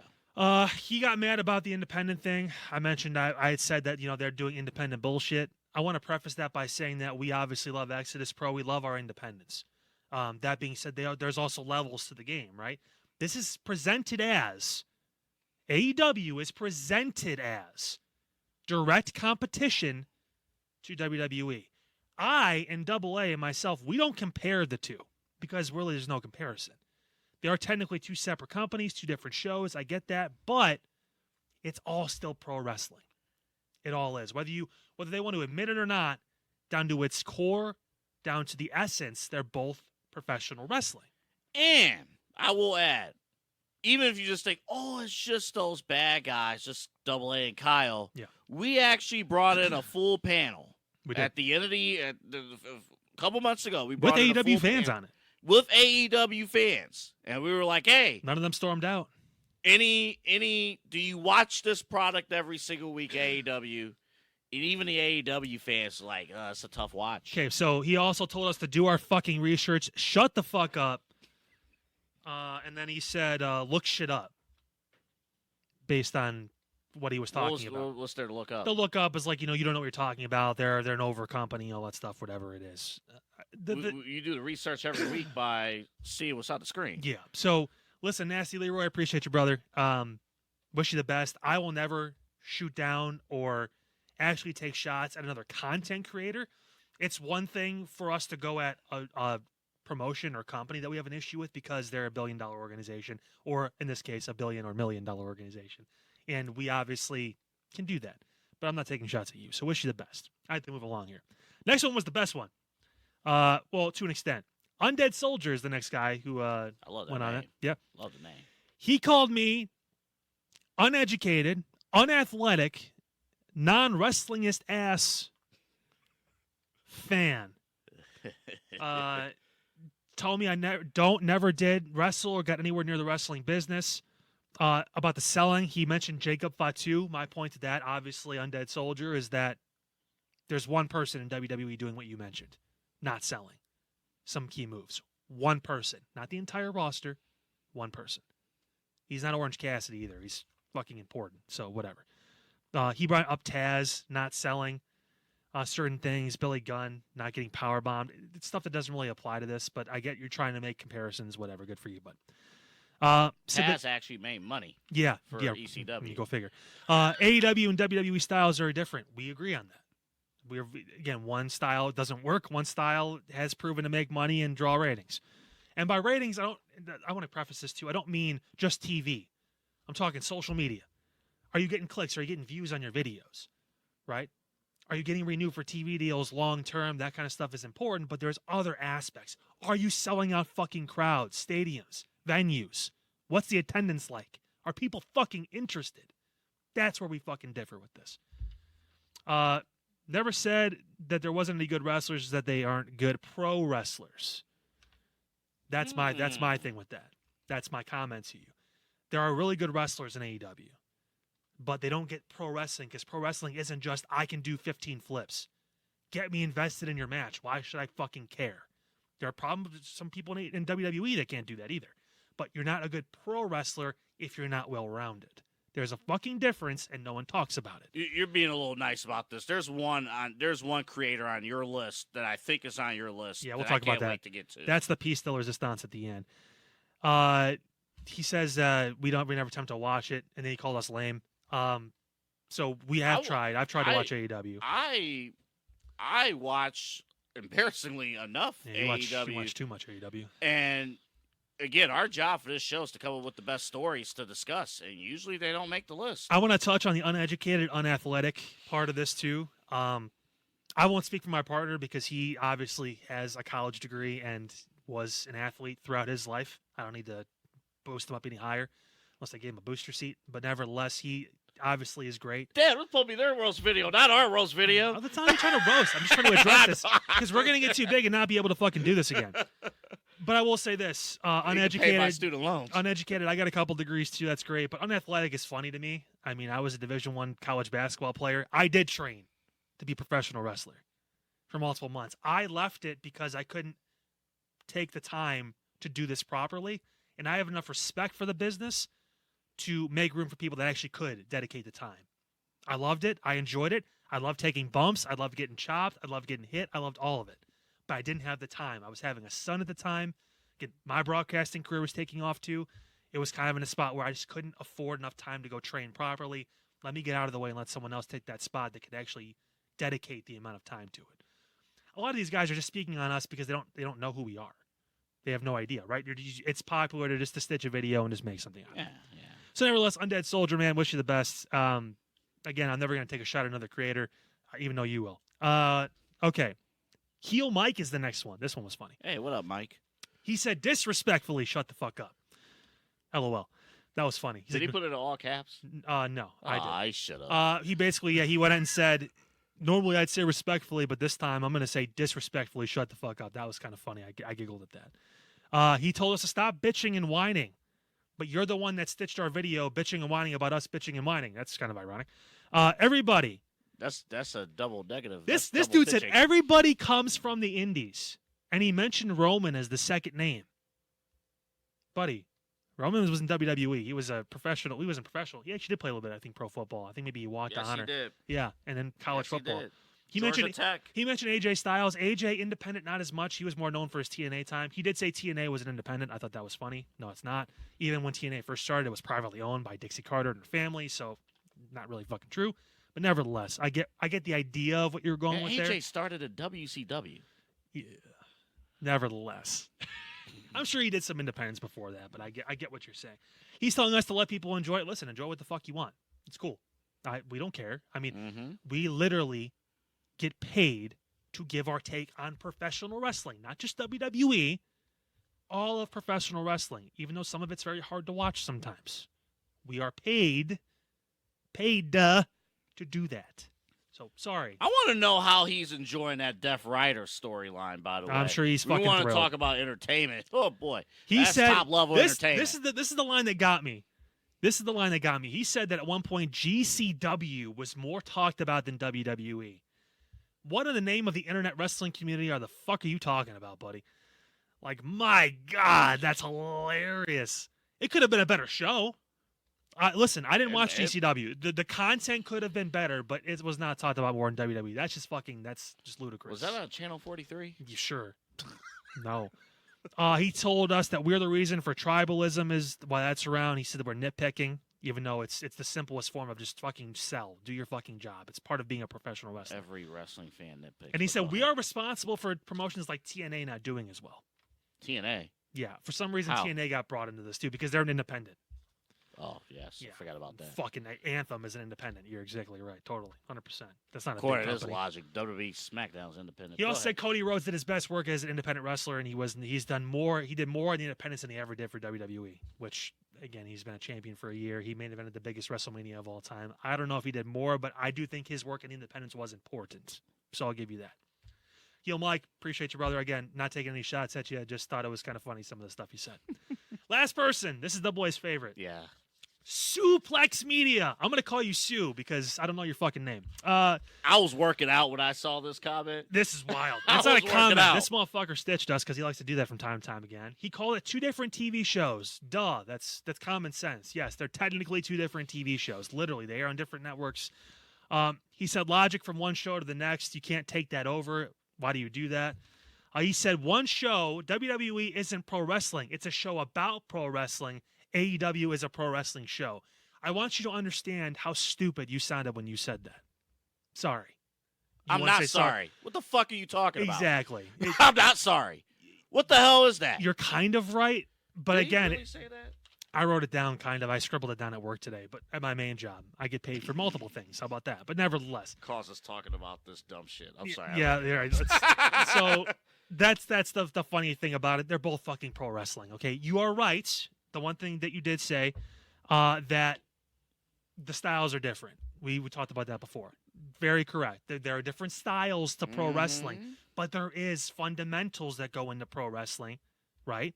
Speaker 1: he got mad about the independent thing. I mentioned I had said that they're doing independent bullshit. I want to preface that by saying that we obviously love Exodus Pro. We love our independents. That being said, there's also levels to the game, right? This is presented as AEW is presented as direct competition to WWE. I and AA and myself, we don't compare the two because really there's no comparison. They are technically two separate companies, two different shows. I get that, but it's all still pro wrestling. It all is. Whether they want to admit it or not, down to its core, down to the essence, they're both professional wrestling.
Speaker 2: And I will add, even if you just think, oh, it's just those bad guys, just AA and Kyle.
Speaker 1: Yeah.
Speaker 2: We actually brought in a full panel
Speaker 1: We did.
Speaker 2: at the end of a couple months ago. We
Speaker 1: With
Speaker 2: brought in a
Speaker 1: AEW
Speaker 2: full
Speaker 1: fans
Speaker 2: panel
Speaker 1: on it.
Speaker 2: with AEW fans, and we were like, hey,
Speaker 1: None of them stormed out.
Speaker 2: any do you watch this product every single week, AEW? And even the AEW fans are like, it's a tough watch.
Speaker 1: Okay, so he also told us to do our fucking research, shut the fuck up, and then he said, look shit up, based on what he was talking about.
Speaker 2: What's there to look up?
Speaker 1: The look up is like, you don't know what you're talking about. They're an over company, all that stuff, whatever it is.
Speaker 2: You do the research every week by seeing what's on the screen.
Speaker 1: Yeah. So listen, Nasty Leroy, I appreciate you, brother. Wish you the best. I will never shoot down or actually take shots at another content creator. It's one thing for us to go at a promotion or company that we have an issue with because they're a $1 billion organization, or in this case, a $1 billion or $1 million organization. And we obviously can do that. But I'm not taking shots at you. So wish you the best. I have to move along here. Next one was the best one. Well, to an extent. Undead Soldier is the next guy who
Speaker 2: I love that
Speaker 1: went
Speaker 2: name.
Speaker 1: on it. Yeah.
Speaker 2: Love the name.
Speaker 1: He called me uneducated, unathletic, non-wrestlingist ass fan. Told me I never did wrestle or got anywhere near the wrestling business. About the selling, he mentioned Jacob Fatu. My point to that, obviously, Undead Soldier, is that there's one person in WWE doing what you mentioned, not selling some key moves. One person, not the entire roster, one person. He's not Orange Cassidy either. He's fucking important, so whatever. He brought up Taz not selling certain things, Billy Gunn not getting powerbombed. It's stuff that doesn't really apply to this, but I get you're trying to make comparisons, whatever. Good for you, bud.
Speaker 2: Taz actually made money
Speaker 1: yeah,
Speaker 2: for
Speaker 1: yeah,
Speaker 2: ECW.
Speaker 1: you go figure. AEW and WWE styles are different. We agree on that. Again, one style doesn't work. One style has proven to make money and draw ratings. And by ratings, I want to preface this too. I don't mean just TV. I'm talking social media. Are you getting clicks? Are you getting views on your videos? Right? Are you getting renewed for TV deals long term? That kind of stuff is important, but there's other aspects. Are you selling out fucking crowds, stadiums, venues? What's the attendance like? Are people fucking interested? That's where we fucking differ with this. Never said that there wasn't any good wrestlers, that they aren't good pro wrestlers. That's my thing with that. That's my comment to you. There are really good wrestlers in AEW, but they don't get pro wrestling because pro wrestling isn't just I can do 15 flips. Get me invested in your match. Why should I fucking care? There are problems with some people in WWE that can't do that either. But you're not a good pro wrestler if you're not well-rounded. There's a fucking difference, and no one talks about it.
Speaker 2: You're being a little nice about this. There's one creator on your list that I think is on your list.
Speaker 1: Yeah, we'll
Speaker 2: that
Speaker 1: talk
Speaker 2: I can't
Speaker 1: about that.
Speaker 2: Wait to get to.
Speaker 1: That's the piece de resistance at the end. He says we never attempt to watch it, and then he called us lame. So we have tried. I've tried to watch AEW.
Speaker 2: I watch embarrassingly enough
Speaker 1: Yeah,
Speaker 2: AEW.
Speaker 1: you watch too much AEW.
Speaker 2: And again, our job for this show is to come up with the best stories to discuss, and usually they don't make the list.
Speaker 1: I want to touch on the uneducated, unathletic part of this too. I won't speak for my partner because he obviously has a college degree and was an athlete throughout his life. I don't need to boost him up any higher unless I gave him a booster seat. But nevertheless, he obviously is great.
Speaker 2: Dad, let's put me their roast video, not our roast video.
Speaker 1: Oh, that's not even trying to roast. I'm just trying to address this because we're going to get too big and not be able to fucking do this again. But I will say this:
Speaker 2: You can pay my
Speaker 1: uneducated,
Speaker 2: student loans.
Speaker 1: uneducated. I got a couple degrees too. That's great. But unathletic is funny to me. I mean, I was a Division I college basketball player. I did train to be a professional wrestler for multiple months. I left it because I couldn't take the time to do this properly, and I have enough respect for the business to make room for people that actually could dedicate the time. I loved it. I enjoyed it. I loved taking bumps. I loved getting chopped. I loved getting hit. I loved all of it. But I didn't have the time. I was having a son at the time. My broadcasting career was taking off too. It was kind of in a spot where I just couldn't afford enough time to go train properly. Let me get out of the way and let someone else take that spot that could actually dedicate the amount of time to it. A lot of these guys are just speaking on us because they don't know who we are. They have no idea, right? It's popular to just stitch a video and just make something out of it.
Speaker 2: Yeah.
Speaker 1: So nevertheless, Undead Soldier, man, wish you the best. Again, I'm never going to take a shot at another creator, even though you will. Okay. Heel Mike is the next one. This one was funny.
Speaker 2: Hey, what up, Mike?
Speaker 1: He said, disrespectfully, shut the fuck up. LOL. That was funny.
Speaker 2: Did he put it in all caps?
Speaker 1: No, I did.
Speaker 2: I should have.
Speaker 1: He basically, he went out and said, normally I'd say respectfully, but this time I'm going to say disrespectfully, shut the fuck up. That was kind of funny. I giggled at that. He told us to stop bitching and whining, but you're the one that stitched our video bitching and whining about us bitching and whining. That's kind of ironic. Everybody.
Speaker 2: That's a double negative.
Speaker 1: This
Speaker 2: That's
Speaker 1: dude
Speaker 2: double
Speaker 1: said
Speaker 2: bitching.
Speaker 1: everybody comes from the Indies, and he mentioned Roman as the second name. Buddy, Roman was in WWE. He was a professional. He wasn't professional. He actually did play a little bit, I think, pro football. I think maybe he walked
Speaker 2: Yes,
Speaker 1: to honor.
Speaker 2: he did.
Speaker 1: Yeah, and then college
Speaker 2: Yes, he
Speaker 1: football.
Speaker 2: did.
Speaker 1: He
Speaker 2: Georgia
Speaker 1: mentioned
Speaker 2: Tech.
Speaker 1: he mentioned AJ Styles. AJ independent, not as much. He was more known for his TNA time. He did say TNA was an independent. I thought that was funny. No, it's not. Even when TNA first started, it was privately owned by Dixie Carter and her family, so not really fucking true. But nevertheless, I get the idea of what you're going with
Speaker 2: AJ
Speaker 1: there.
Speaker 2: started at WCW.
Speaker 1: Yeah. Nevertheless, I'm sure he did some independence before that, but I get what you're saying. He's telling us to let people enjoy it. Listen, enjoy what the fuck you want. It's cool. We don't care. I mean,
Speaker 2: Mm-hmm.
Speaker 1: we literally get paid to give our take on professional wrestling, not just WWE, all of professional wrestling, even though some of it's very hard to watch sometimes. We are paid to do that. So, sorry.
Speaker 2: I want to know how he's enjoying that Deaf Rider storyline. By the way,
Speaker 1: I'm sure he's
Speaker 2: we
Speaker 1: fucking
Speaker 2: want to
Speaker 1: thrilled.
Speaker 2: talk about entertainment. Oh boy,
Speaker 1: He
Speaker 2: that's
Speaker 1: said
Speaker 2: top level
Speaker 1: this
Speaker 2: entertainment.
Speaker 1: is the line that got me. This is the line that got me. He said that at one point GCW was more talked about than WWE. What in the name of the internet wrestling community are the fuck are you talking about, buddy? Like, my God, that's hilarious. It could have been a better show. Listen, I didn't watch GCW. The content could have been better, but it was not talked about more in WWE. That's just ludicrous.
Speaker 2: Was that on Channel 43?
Speaker 1: You sure? No. He told us that we're the reason for tribalism is why that's around. He said that we're nitpicking, even though it's the simplest form of just fucking sell. Do your fucking job. It's part of being a professional wrestler.
Speaker 2: Every wrestling fan nitpicks.
Speaker 1: And he
Speaker 2: but
Speaker 1: said
Speaker 2: go
Speaker 1: we
Speaker 2: ahead.
Speaker 1: are responsible for promotions like TNA not doing as well.
Speaker 2: TNA.
Speaker 1: Yeah, for some reason
Speaker 2: How?
Speaker 1: TNA got brought into this too because they're an independent.
Speaker 2: Oh yes,
Speaker 1: Yeah.
Speaker 2: I forgot about that.
Speaker 1: Fucking Anthem is an independent. You're exactly right. Totally, 100%. That's not a
Speaker 2: According
Speaker 1: big
Speaker 2: to his
Speaker 1: company.
Speaker 2: logic, WWE SmackDown's independent.
Speaker 1: He
Speaker 2: Go
Speaker 1: also said
Speaker 2: ahead.
Speaker 1: Cody Rhodes did his best work as an independent wrestler, and he's done more. He did more in the independents than he ever did for WWE. Which again, he's been a champion for a year. He main evented the biggest WrestleMania of all time. I don't know if he did more, but I do think his work in the independents was important. So I'll give you that. Heel Mike, appreciate you, brother. Again, not taking any shots at you. I just thought it was kind of funny some of the stuff you said. Last person. This is the boy's favorite.
Speaker 2: Yeah.
Speaker 1: Suplex Media. I'm gonna call you Sue because I don't know your fucking name.
Speaker 2: I was working out when I saw this comment.
Speaker 1: This is wild.
Speaker 2: I
Speaker 1: It's not a
Speaker 2: was working
Speaker 1: comment.
Speaker 2: out.
Speaker 1: This motherfucker stitched us because he likes to do that from time to time again. He called it two different TV shows. Duh. That's common sense. Yes, they're technically two different TV shows. Literally, they are on different networks. He said logic from one show to the next. You can't take that over. Why do you do that? He said one show, WWE isn't pro wrestling. It's a show about pro wrestling. AEW is a pro wrestling show. I want you to understand how stupid you sounded when you said that. Sorry. You
Speaker 2: I'm
Speaker 1: wanna
Speaker 2: not
Speaker 1: say
Speaker 2: sorry. What the fuck are you talking about?
Speaker 1: Exactly.
Speaker 2: I'm not sorry. What the hell is that?
Speaker 1: You're kind of right, but
Speaker 2: Did he
Speaker 1: again,
Speaker 2: really say that?
Speaker 1: I wrote it down kind of. I scribbled it down at work today, but at my main job, I get paid for multiple things. How about that? But nevertheless,
Speaker 2: Cause us talking about this dumb shit. I'm sorry.
Speaker 1: Yeah, yeah. Right. So that's the funny thing about it. They're both fucking pro wrestling. Okay, you are right. The one thing that you did say, that the styles are different. We talked about that before. Very correct. There are different styles to pro wrestling, but there is fundamentals that go into pro wrestling, right?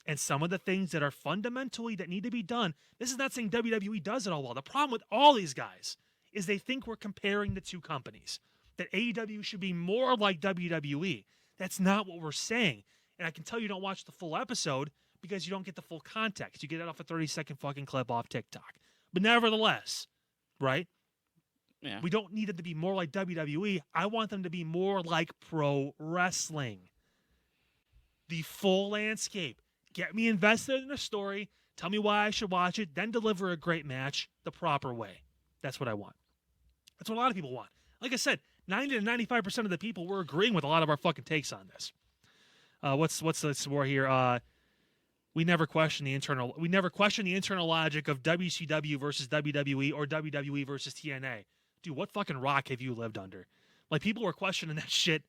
Speaker 1: And some of the things that are fundamentally that need to be done. This is not saying WWE does it all well. The problem with all these guys is they think we're comparing the two companies. That AEW should be more like WWE. That's not what we're saying. And I can tell you don't watch the full episode because you don't get the full context. You get it off a 30-second fucking clip off TikTok. But nevertheless, right?
Speaker 2: Yeah.
Speaker 1: We don't need them to be more like WWE. I want them to be more like pro wrestling. The full landscape. Get me invested in a story. Tell me why I should watch it. Then deliver a great match the proper way. That's what I want. That's what a lot of people want. Like I said, 90 to 95% of the people were agreeing with a lot of our fucking takes on this. What's the war here? We never question the internal logic of WCW versus WWE or WWE versus TNA. Dude, what fucking rock have you lived under? Like, people were questioning that shit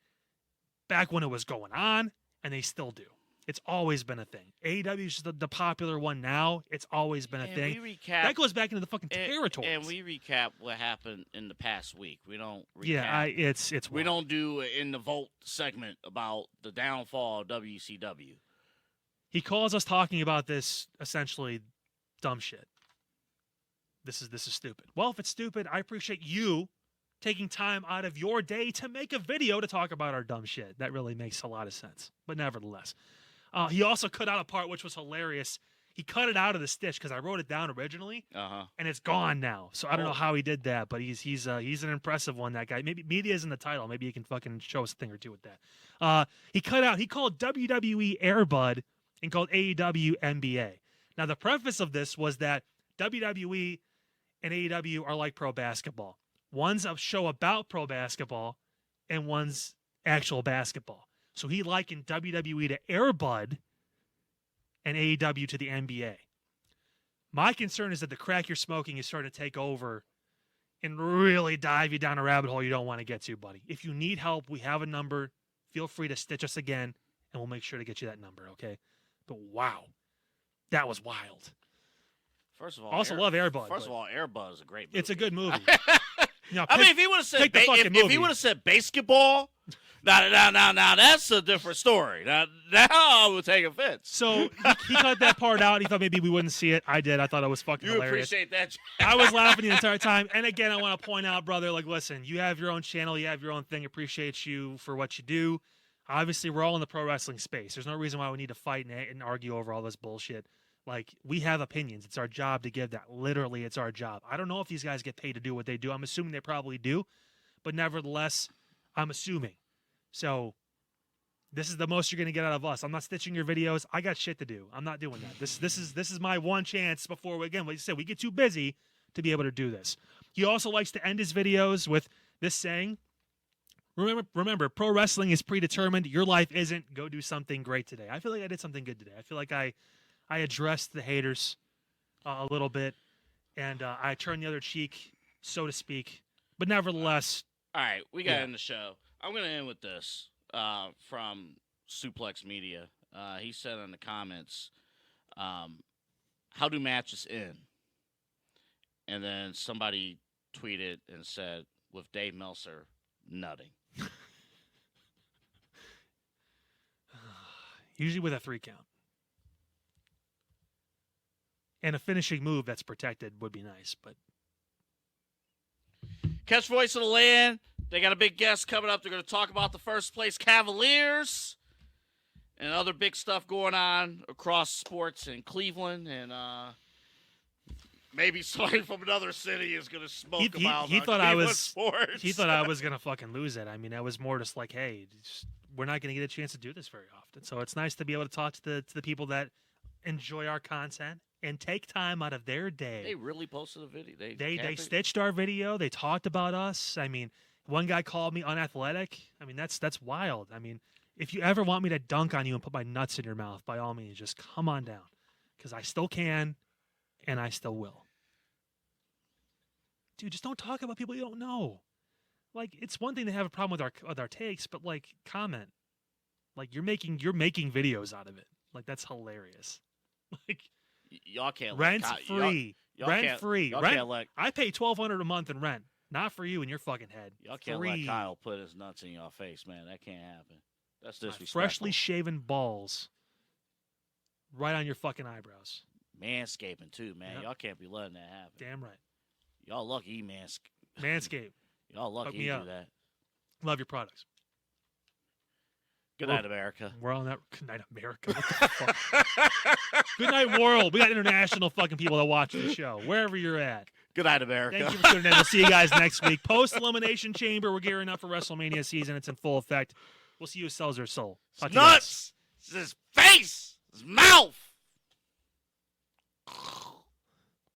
Speaker 1: back when it was going on, and they still do. It's always been a thing. AEW is the popular one now. It's always been a thing.
Speaker 2: We recap,
Speaker 1: that goes back into the fucking territories.
Speaker 2: And we recap what happened in the past week. We don't recap.
Speaker 1: Yeah, it's
Speaker 2: we
Speaker 1: wild.
Speaker 2: don't do in the Vault segment about the downfall of WCW.
Speaker 1: He calls us talking about this essentially dumb shit. This is stupid. Well, if it's stupid, I appreciate you taking time out of your day to make a video to talk about our dumb shit. That really makes a lot of sense. But nevertheless, he also cut out a part which was hilarious. He cut it out of the stitch because I wrote it down originally, and it's gone now. So I don't know how he did that, but he's an impressive one. That guy. Maybe media's in the title. Maybe he can fucking show us a thing or two with that. He called WWE Airbud and called AEW NBA. Now the preface of this was that WWE and AEW are like pro basketball. One's a show about pro basketball, and one's actual basketball. So he likened WWE to Airbud and AEW to the NBA. My concern is that the crack you're smoking is starting to take over and really dive you down a rabbit hole you don't want to get to, buddy. If you need help, we have a number. Feel free to stitch us again, and we'll make sure to get you that number, okay? But wow, that was wild.
Speaker 2: First of all,
Speaker 1: I also love Airbud.
Speaker 2: First of all, Airbud is a great movie.
Speaker 1: It's a good movie.
Speaker 2: I mean, if he would have said if he would have said basketball, now that's a different story. Now I would take offense.
Speaker 1: So he cut that part out. He thought maybe we wouldn't see it. I did. I thought it was fucking
Speaker 2: You
Speaker 1: hilarious.
Speaker 2: appreciate that?
Speaker 1: I was laughing the entire time. And again, I want to point out, brother, like, listen, you have your own channel. You have your own thing. Appreciate you for what you do. Obviously, we're all in the pro wrestling space. There's no reason why we need to fight and argue over all this bullshit. Like, we have opinions. It's our job to give that. Literally, it's our job. I don't know if these guys get paid to do what they do. I'm assuming they probably do. But nevertheless, I'm assuming. So, this is the most you're going to get out of us. I'm not stitching your videos. I got shit to do. I'm not doing that. This is my one chance before, like you said, we get too busy to be able to do this. He also likes to end his videos with this saying, Remember, pro wrestling is predetermined. Your life isn't. Go do something great today. I feel like I did something good today. I feel like I addressed the haters a little bit, and I turned the other cheek, so to speak. But nevertheless,
Speaker 2: all right, we got to end the show. I'm going to end with this from Suplex Media. He said in the comments, "How do matches end?" And then somebody tweeted and said, "With Dave Meltzer nutting."
Speaker 1: Usually with a 3 count. And a finishing move that's protected would be nice, but
Speaker 2: Catch Voice of the Land. They got a big guest coming up. They're going to talk about the first place Cavaliers and other big stuff going on across sports in Cleveland. And maybe somebody from another city is going to smoke about
Speaker 1: he thought I was
Speaker 2: sports.
Speaker 1: He thought I was going to fucking lose it. I mean, I was more just like, hey, we're not going to get a chance to do this very often. So it's nice to be able to talk to the people that enjoy our content and take time out of their day.
Speaker 2: They really posted a video.
Speaker 1: They stitched our video. They talked about us. I mean, one guy called me unathletic. I mean, that's wild. I mean, if you ever want me to dunk on you and put my nuts in your mouth, by all means, just come on down. because I still can, and I still will. Dude, just don't talk about people you don't know. Like, it's one thing to have a problem with our takes, but like, comment. Like, you're making videos out of it. Like, that's hilarious. Like,
Speaker 2: y'all can't
Speaker 1: rent's
Speaker 2: let
Speaker 1: free.
Speaker 2: y'all
Speaker 1: Rent
Speaker 2: can't-
Speaker 1: free.
Speaker 2: Y'all
Speaker 1: Rent.
Speaker 2: can't let
Speaker 1: I pay $1,200 a month in rent. Not for you in your fucking head.
Speaker 2: y'all can't
Speaker 1: Free.
Speaker 2: let Kyle put his nuts in your face, man. That can't happen. That's
Speaker 1: My
Speaker 2: disrespectful.
Speaker 1: freshly shaven balls. Right on your fucking eyebrows.
Speaker 2: Manscaping too, man.
Speaker 1: Yep.
Speaker 2: Y'all can't be letting that happen.
Speaker 1: Damn right.
Speaker 2: Y'all lucky he
Speaker 1: Manscaped.
Speaker 2: Y'all
Speaker 1: Hook
Speaker 2: lucky
Speaker 1: me
Speaker 2: he
Speaker 1: up.
Speaker 2: do that.
Speaker 1: Love your products.
Speaker 2: Good
Speaker 1: Whoa.
Speaker 2: night, America.
Speaker 1: We're on that. Good night, America. What the fuck? Good night, world. We got international fucking people that watch the show, wherever you're at.
Speaker 2: Good night, America.
Speaker 1: Thank you for tuning in. We'll see you guys next week. Post Elimination Chamber. We're gearing up for WrestleMania season. It's in full effect. We'll see you at Sells or Soul. Talk to you guys.
Speaker 2: Nuts. It's his face. His mouth.